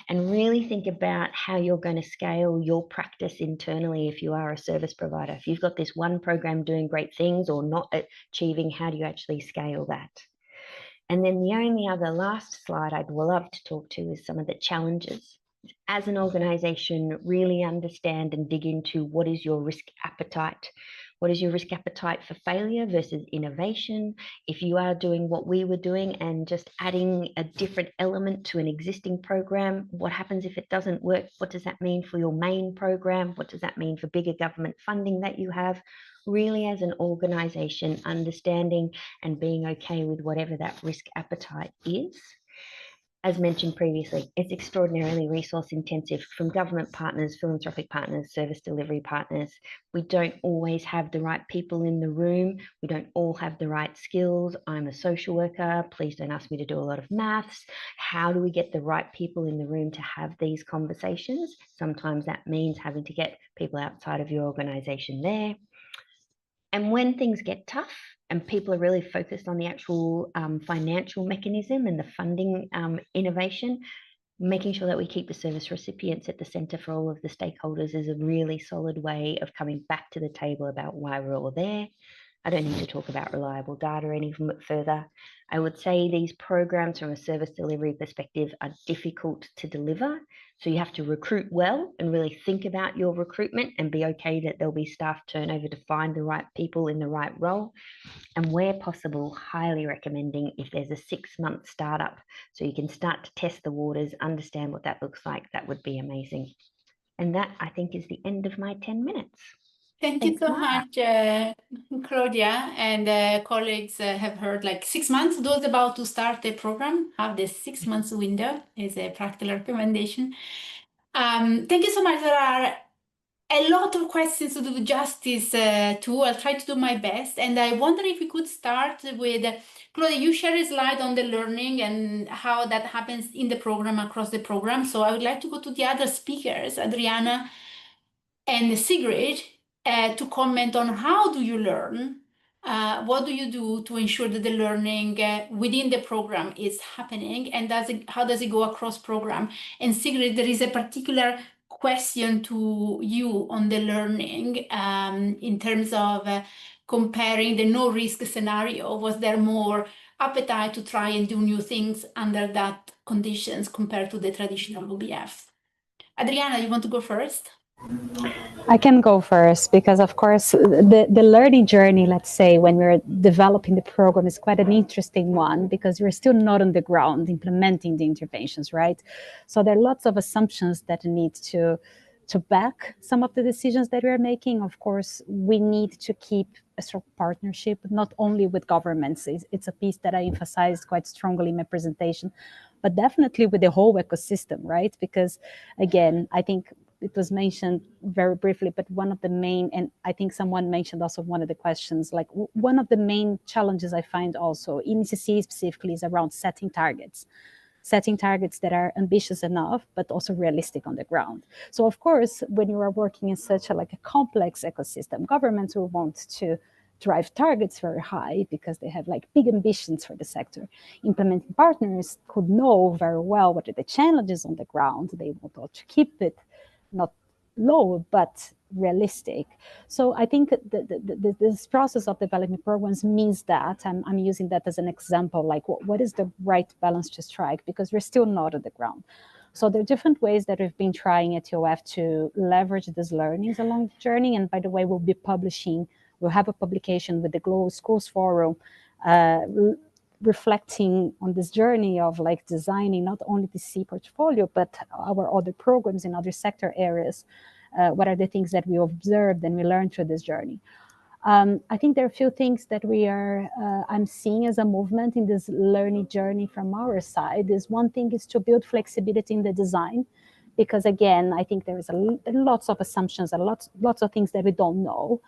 and really think about how you're going to scale your practice internally if you are a service provider. If you've got this one program doing great things or not achieving, how do you actually scale that? And then the only other last slide I'd love to talk to is some of the challenges. As an organization, really understand and dig into what is your risk appetite. What is your risk appetite for failure versus innovation? If you are doing what we were doing and just adding a different element to an existing program, what happens if it doesn't work? What does that mean for your main program? What does that mean for bigger government funding that you have? Really, as an organization, understanding and being okay with whatever that risk appetite is. As mentioned previously, it's extraordinarily resource intensive from government partners, philanthropic partners, service delivery partners. We don't always have the right people in the room. We don't all have the right skills. I'm a social worker. Please don't ask me to do a lot of maths. How do we get the right people in the room to have these conversations? Sometimes that means having to get people outside of your organization there. And when things get tough and people are really focused on the actual financial mechanism and the funding innovation, making sure that we keep the service recipients at the center for all of the stakeholders is a really solid way of coming back to the table about why we're all there. I don't need to talk about reliable data any further. I would say these programs from a service delivery perspective are difficult to deliver. So you have to recruit well and really think about your recruitment and be okay that there'll be staff turnover to find the right people in the right role. And where possible, highly recommending if there's a 6-month startup so you can start to test the waters, understand what that looks like, that would be amazing. And that, I think, is the end of my 10 minutes. Thank you so much, Claudia, and colleagues have heard like 6 months. Those about to start the program have the 6 months window is a practical recommendation. Thank you so much. There are a lot of questions to do justice to. I'll try to do my best. And I wonder if we could start with, Claudia, you share a slide on the learning and how that happens in the program, across the program. So I would like to go to the other speakers, Adriana and Sigrid, to comment on how do you learn? What do you do to ensure that the learning within the program is happening, and how does it go across program? And Sigrid, there is a particular question to you on the learning in terms of comparing the no risk scenario. Was there more appetite to try and do new things under that conditions compared to the traditional OBF? Adriana, you want to go first? I can go first because, of course, the learning journey, let's say, when we're developing the program is quite an interesting one because we're still not on the ground implementing the interventions, right? So there are lots of assumptions that need to back some of the decisions that we're making. Of course, we need to keep a strong partnership, not only with governments. It's a piece that I emphasized quite strongly in my presentation, but definitely with the whole ecosystem, right? Because again, I think it was mentioned very briefly, but one of the main, and I think someone mentioned also one of the questions, like one of the main challenges I find also in ECCE specifically is around setting targets that are ambitious enough, but also realistic on the ground. So of course, when you are working in such a complex ecosystem, governments will want to drive targets very high because they have big ambitions for the sector. Implementing partners could know very well what are the challenges on the ground. They want to keep it not low, but realistic. So I think this process of development programs means that I'm using that as an example, what is the right balance to strike, because we're still not on the ground. So there are different ways that we've been trying at TOF to leverage these learnings along the journey. And by the way, we'll have a publication with the Global Schools Forum reflecting on this journey of designing not only the C portfolio, but our other programs in other sector areas. What are the things that we observed and we learned through this journey? I think there are a few things that I'm seeing as a movement in this learning journey from our side. One thing is to build flexibility in the design, because again, I think there is lots of assumptions and lots of things that we don't know.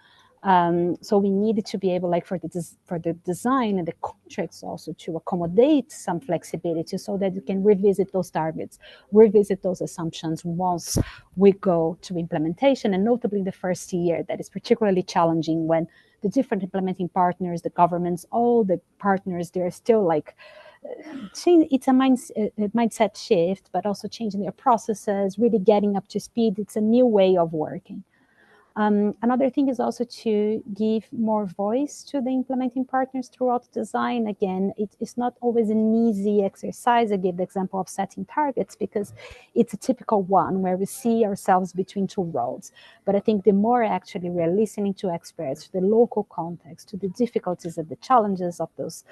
So we needed to be able, for the design and the contracts also, to accommodate some flexibility so that you can revisit those targets, revisit those assumptions once we go to implementation, and notably in the first year, that is particularly challenging when the different implementing partners, the governments, all the partners, they're still it's a mindset shift, but also changing their processes, really getting up to speed. It's a new way of working. Another thing is also to give more voice to the implementing partners throughout the design. Again, it's not always an easy exercise. I gave the example of setting targets because it's a typical one where we see ourselves between two roads. But I think the more actually we are listening to experts, to the local context, to the difficulties and the challenges of those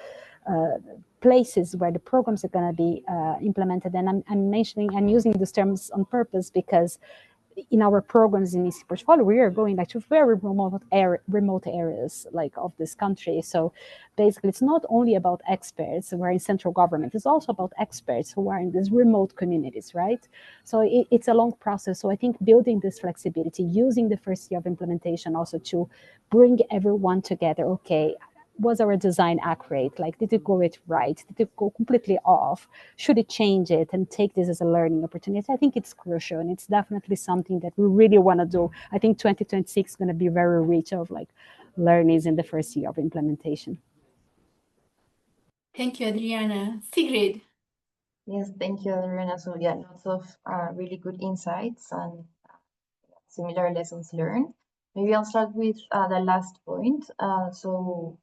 places where the programs are going to be implemented. And I'm using these terms on purpose because in our programs in ECCE portfolio, we are going to very remote areas of this country. So basically, it's not only about experts who are in central government, it's also about experts who are in these remote communities, right? So it's a long process. So I think building this flexibility, using the first year of implementation also to bring everyone together. Okay, was our design accurate? Did it go right? Did it go completely off? Should it change it and take this as a learning opportunity? I think it's crucial, and it's definitely something that we really want to do. I think 2026 is going to be very rich of learnings in the first year of implementation. Thank you, Adriana. Sigrid. Yes, thank you, Adriana. So yeah, lots of really good insights and similar lessons learned. Maybe I'll start with the last point. So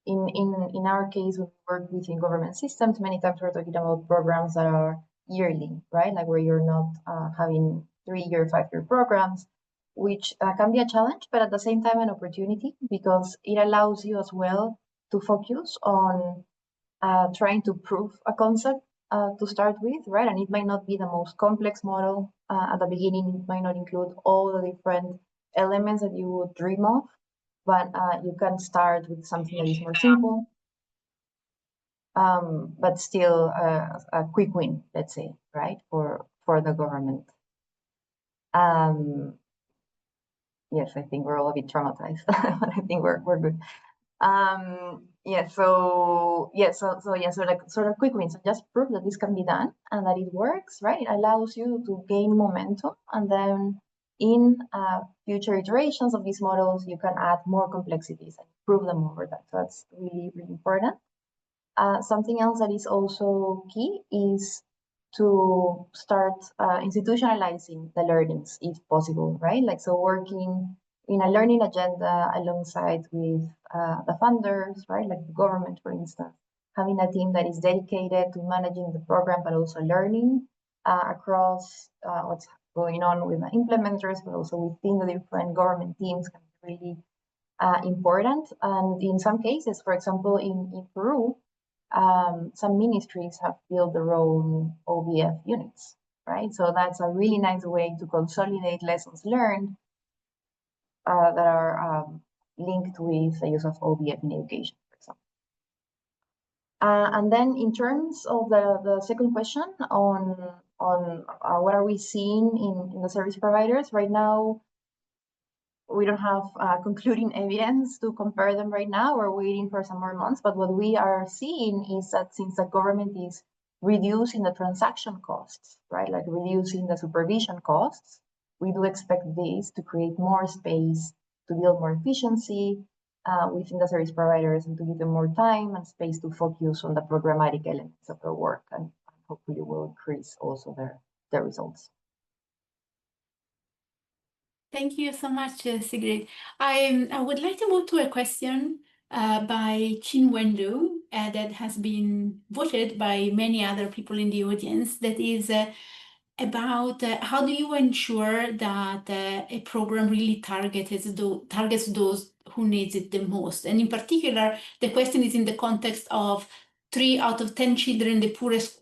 in our case, we work within government systems. Many times we're talking about programs that are yearly, right? Where you're not having 3-year, 5-year programs, which can be a challenge, but at the same time an opportunity, because it allows you as well to focus on trying to prove a concept to start with, right? And it might not be the most complex model at the beginning. It might not include all the different elements that you would dream of, but you can start with something that is more simple, but still a quick win, let's say, right, for the government. yes, I think we're all a bit traumatized, but I think we're good. So like sort of quick wins, just prove that this can be done and that it works, right? It allows you to gain momentum, and then in future iterations of these models, you can add more complexities and improve them over time. So that's really, really important. Something else that is also key is to start institutionalizing the learnings if possible, right? Like, so working in a learning agenda alongside with the funders, right? Like the government, for instance, having a team that is dedicated to managing the program, but also learning across what's going on with the implementers, but also within the different government teams can be really important. And in some cases, for example, in Peru, some ministries have built their own OBF units, right? So that's a really nice way to consolidate lessons learned that are linked with the use of OBF in education, for example. And then in terms of the second question on what are we seeing in the service providers right now, we don't have concluding evidence to compare them right now. We're waiting for some more months. But what we are seeing is that since the government is reducing the transaction costs, right, like reducing the supervision costs, we do expect this to create more space to build more efficiency within the service providers and to give them more time and space to focus on the programmatic elements of their work, and hopefully will increase also their results. Thank you so much, Sigrid. I would like to move to a question by Chin Wendu that has been voted by many other people in the audience. That is about how do you ensure that a program really targets those who needs it the most? And in particular, the question is in the context of 3 out of 10 children in the poorest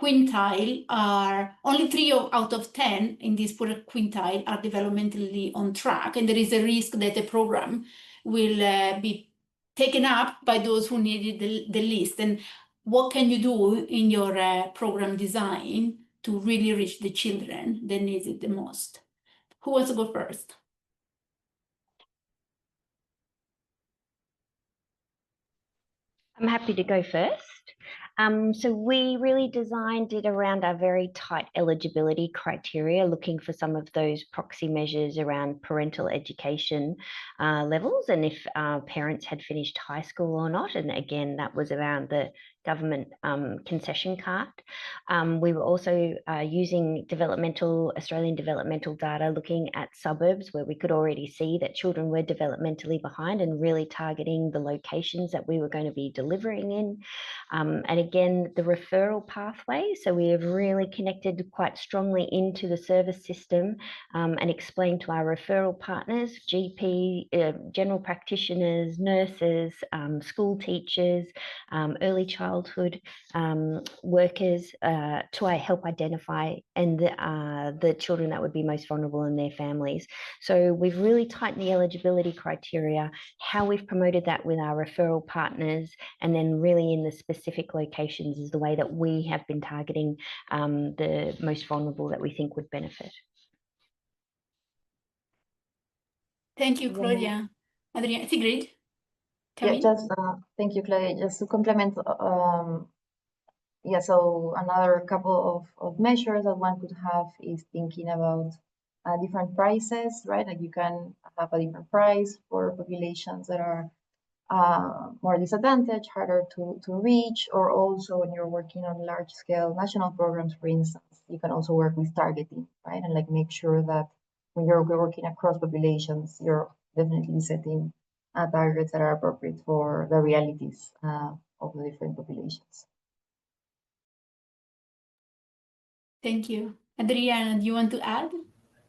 quintile are, only 3 out of 10 in this poor quintile are developmentally on track, and there is a risk that the program will be taken up by those who need it the least. And what can you do in your program design to really reach the children that need it the most? Who wants to go first? I'm happy to go first. So we really designed it around our very tight eligibility criteria, looking for some of those proxy measures around parental education levels and if parents had finished high school or not. And again, that was around the government concession card. We were also using Australian developmental data, looking at suburbs where we could already see that children were developmentally behind and really targeting the locations that we were going to be delivering in. And again, the referral pathway. So we have really connected quite strongly into the service system and explained to our referral partners, GP, general practitioners, nurses, school teachers, early childhood workers to help identify the children that would be most vulnerable in their families. So we've really tightened the eligibility criteria, how we've promoted that with our referral partners, and then really in the specific locations is the way that we have been targeting the most vulnerable that we think would benefit. Thank you, Claudia. Adriana, Sigrid? Thank you, Claudia. Just to complement, so another couple of measures that one could have is thinking about different prices, right? Like you can have a different price for populations that are more disadvantaged, harder to reach, or also when you're working on large scale national programs, for instance, you can also work with targeting, right? And like make sure that when you're working across populations, you're definitely setting targets that are appropriate for the realities of the different populations. Thank you. Adriana, do you want to add?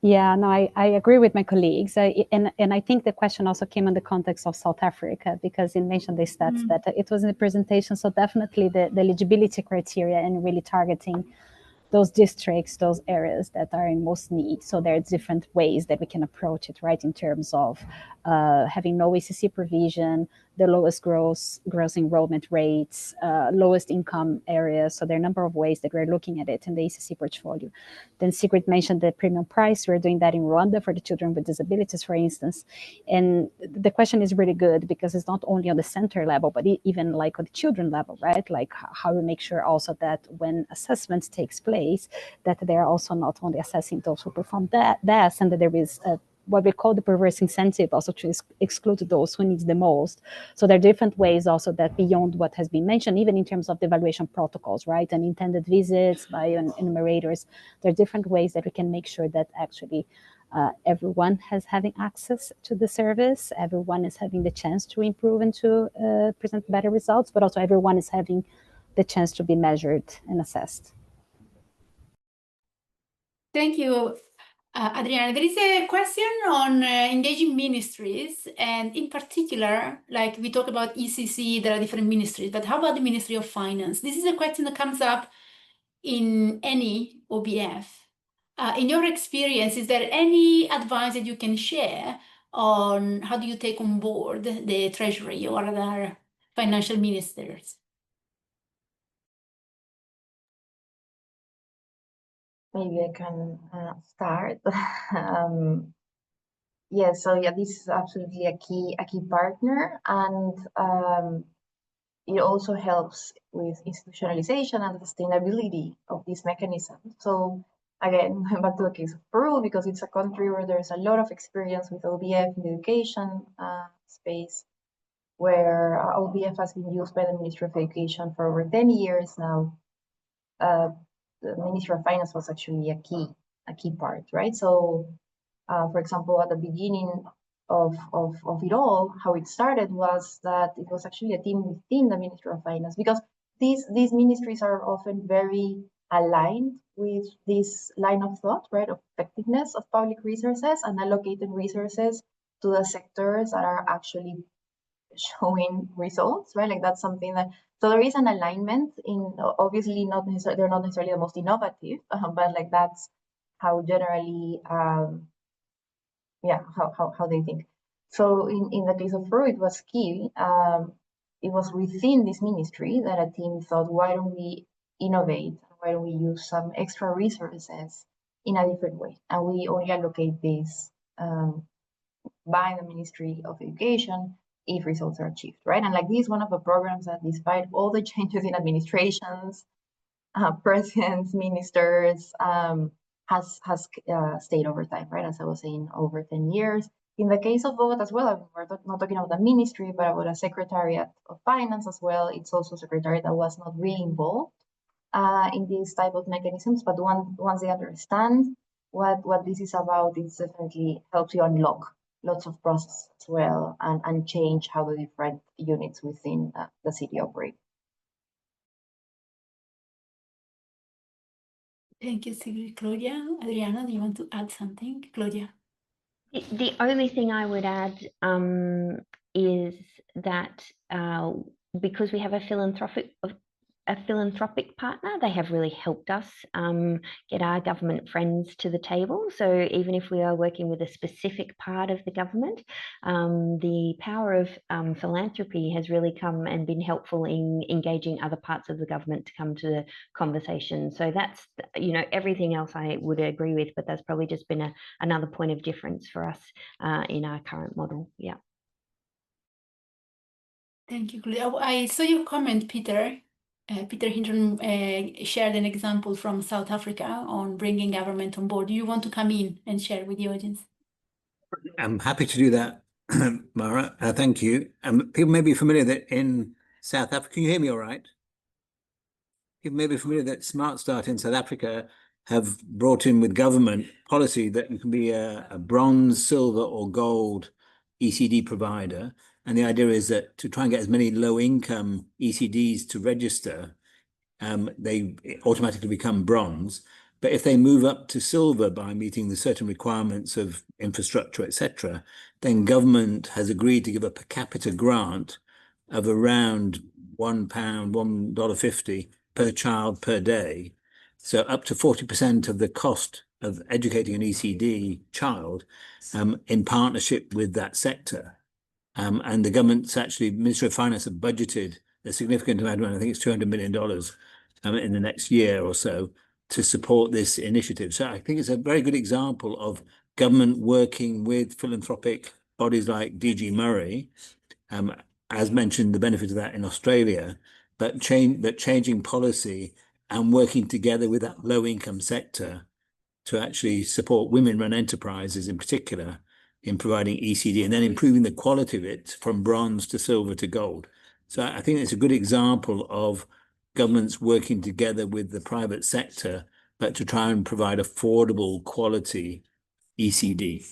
Yeah, no, I agree with my colleagues. And I think the question also came in the context of South Africa, because it mentioned the stats that it was in the presentation. So definitely the eligibility criteria and really targeting those districts, those areas that are in most need. So there are different ways that we can approach it, right? In terms of having no ECCE provision, the lowest gross enrollment rates, lowest income areas. So there are a number of ways that we're looking at it in the ECCE portfolio. Then Sigrid mentioned the premium price. We're doing that in Rwanda for the children with disabilities, for instance. And the question is really good because it's not only on the center level, but even like on the children level, right? Like how we make sure also that when assessment takes place, that they're also not only assessing those who perform best, and that there is what we call the perverse incentive also to exclude those who need the most. So there are different ways also that beyond what has been mentioned, even in terms of the evaluation protocols, right? And intended visits by enumerators, there are different ways that we can make sure that actually everyone has having access to the service, everyone is having the chance to improve and to present better results, but also everyone is having the chance to be measured and assessed. Thank you, Adriana. There is a question on engaging ministries, and in particular, like we talk about ECCE, there are different ministries, but how about the Ministry of Finance? This is a question that comes up in any OBF. In your experience, is there any advice that you can share on how do you take on board the Treasury or other financial ministers? Maybe I can start. Yeah, so yeah, this is absolutely a key partner, and it also helps with institutionalization and sustainability of these mechanisms. So again, back to the case of Peru, because it's a country where there's a lot of experience with OBF in the education space, where OBF has been used by the Ministry of Education for over 10 years now. The Ministry of Finance was actually a key part, right? So, for example, at the beginning of it all, how it started was that it was actually a team within the Ministry of Finance, because these ministries are often very aligned with this line of thought, right, of effectiveness of public resources and allocating resources to the sectors that are actually showing results, right? Like that's something that, so there is an alignment in, obviously not necessarily, they're not necessarily the most innovative, but like that's how generally, yeah, how they think. So in the case of Peru, it was key. It was within this ministry that a team thought, why don't we innovate? Why don't we use some extra resources in a different way? And we only allocate this by the Ministry of Education if results are achieved, right? And like this is one of the programs that, despite all the changes in administrations, presidents, ministers, has stayed over time, right? As I was saying, over 10 years. In the case of Bogota as well, I mean, we're not talking about the ministry, but about a Secretariat of Finance as well. It's also a secretariat that was not really involved in these type of mechanisms, but once they understand what this is about, it definitely helps you unlock lots of processes as well, and change how the different units within the city operate. Thank you, Sigrid. Claudia, Adriana, do you want to add something? Claudia. The only thing I would add is that because we have a philanthropic partner, they have really helped us get our government friends to the table. So even if we are working with a specific part of the government, the power of philanthropy has really come and been helpful in engaging other parts of the government to come to the conversation. So that's, you know, everything else I would agree with, but that's probably just been another point of difference for us in our current model. Yeah. Thank you, Claudia. I saw your comment, Peter. Peter Hinton shared an example from South Africa on bringing government on board. Do you want to come in and share with the audience? I'm happy to do that, Mara. Thank you. People may be familiar that in South Africa, can you hear me all right? People may be familiar that Smart Start in South Africa have brought in with government policy that you can be a bronze, silver, or gold ECD provider. And the idea is that to try and get as many low-income ECDs to register, they automatically become bronze. But if they move up to silver by meeting the certain requirements of infrastructure, etc., then government has agreed to give a per capita grant of around £1, $1.50 per child per day So up to 40% of the cost of educating an ECD child in partnership with that sector. And the government's actually, Ministry of Finance have budgeted a significant amount of money, I think it's $200 million in the next year or so to support this initiative. So I think it's a very good example of government working with philanthropic bodies like DG Murray, as mentioned, the benefit of that in Australia, but changing policy and working together with that low-income sector to actually support women-run enterprises in particular in providing ECD and then improving the quality of it from bronze to silver to gold. So I think it's a good example of governments working together with the private sector, but to try and provide affordable quality ECD.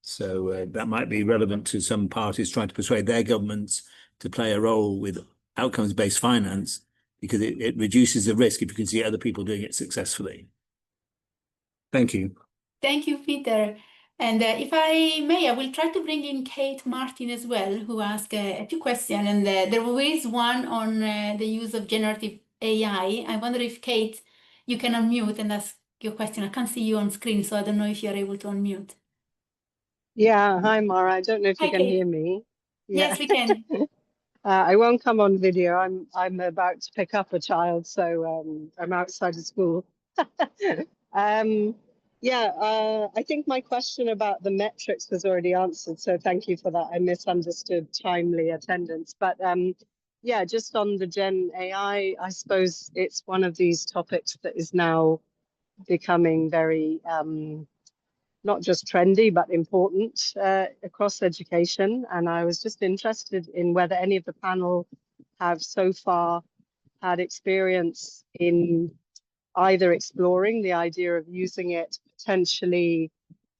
So that might be relevant to some parties trying to persuade their governments to play a role with outcomes-based finance, because it reduces the risk if you can see other people doing it successfully. Thank you. Thank you, Peter. And if I may, I will try to bring in Kate Martin as well, who asked a few questions. And there was one on the use of generative AI. I wonder if, Kate, you can unmute and ask your question. I can't see you on screen, so I don't know if you're able to unmute. Yeah, hi Mara. I don't know if Hi, you can Kate. hear me. Yeah. Yes, we can. I won't come on video. I'm about to pick up a child, so I'm outside of school. I think my question about the metrics was already answered, so thank you for that. I misunderstood timely attendance, but yeah, just on the Gen AI, I suppose it's one of these topics that is now becoming very not just trendy, but important across education. And I was just interested in whether any of the panel have so far had experience in either exploring the idea of using it potentially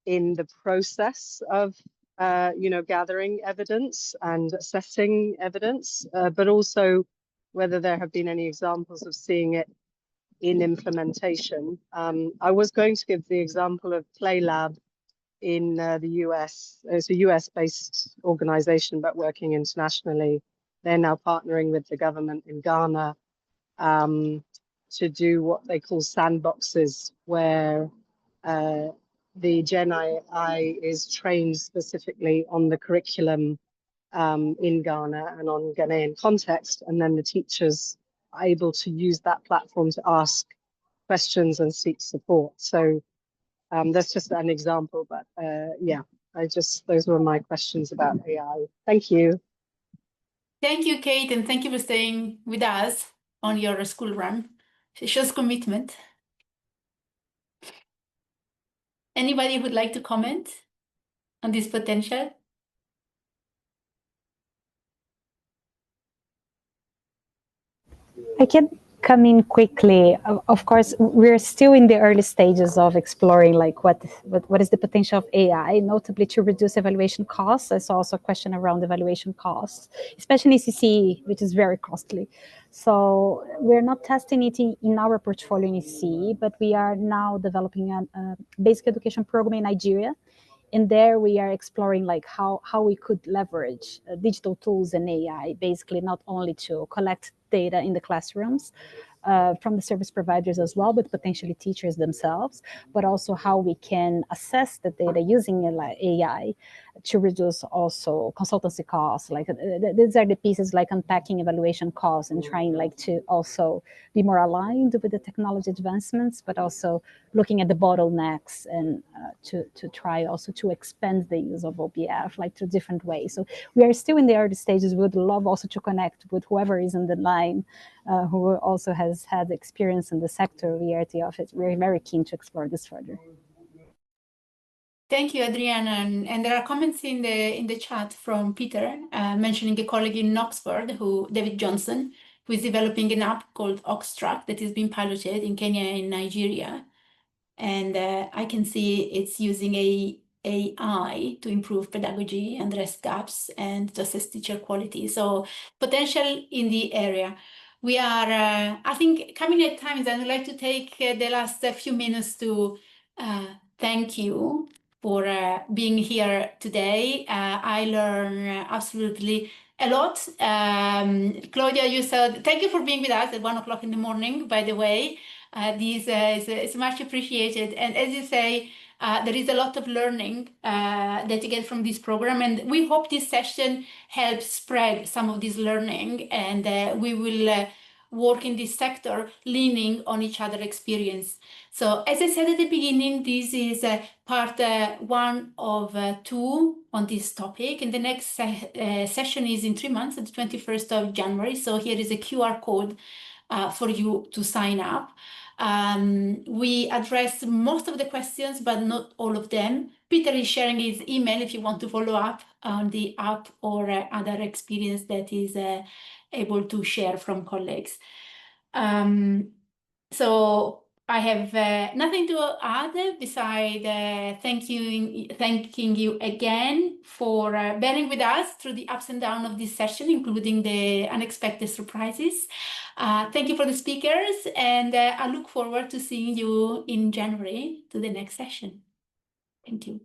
in the process of gathering evidence and assessing evidence, but also whether there have been any examples of seeing it in implementation. I was going to give the example of PlayLab in the US. It's a US-based organization, but working internationally. They're now partnering with the government in Ghana to do what they call sandboxes, where the Gen AI is trained specifically on the curriculum in Ghana and on Ghanaian context, and then the teachers are able to use that platform to ask questions and seek support. So that's just an example, but yeah, those were my questions about AI. Thank you. Thank you, Kate, and thank you for staying with us on your school run. It shows commitment. Anybody who'd like to comment on this potential? I can come in quickly. Of course, we're still in the early stages of exploring like what is the potential of AI, notably to reduce evaluation costs. I saw also a question around evaluation costs, especially in ECCE, which is very costly. So we're not testing it in our portfolio in ECCE, but we are now developing a basic education program in Nigeria. And there we are exploring like how we could leverage digital tools and AI, basically not only to collect data in the classrooms from the service providers as well, but potentially teachers themselves, but also how we can assess the data using AI to reduce also consultancy costs. Like these are the pieces like unpacking evaluation costs and trying like to also be more aligned with the technology advancements, but also looking at the bottlenecks and to try also to expand the use of OBF like to different ways. So we are still in the early stages. We would love also to connect with whoever is in the line who also has had experience in the sector, the RT office. We're very keen to explore this further. Thank you, Adriana. And there are comments in the chat from Peter mentioning a colleague in Oxford, David Johnson, who is developing an app called Oxtrack that is being piloted in Kenya and Nigeria. And I can see it's using AI to improve pedagogy and address gaps and to assess teacher quality. So potential in the area. We are, I think, coming at times, and I'd like to take the last few minutes to thank you for being here today. I learned absolutely a lot. Claudia, you said, thank you for being with us at 1 o'clock in the morning, by the way. This is much appreciated. And as you say, there is a lot of learning that you get from this program, and we hope this session helps spread some of this learning, and we will work in this sector leaning on each other experience. So as I said at the beginning, this is part 1 of 2 on this topic, and the next session is in 3 months, on the 21st of January. So here is a QR code for you to sign up. We addressed most of the questions, but not all of them. Peter is sharing his email if you want to follow up on the app or other experience that is able to share from colleagues. So I have nothing to add besides thanking you again for bearing with us through the ups and downs of this session, including the unexpected surprises. Thank you for the speakers, and I look forward to seeing you in January to the next session. Thank you.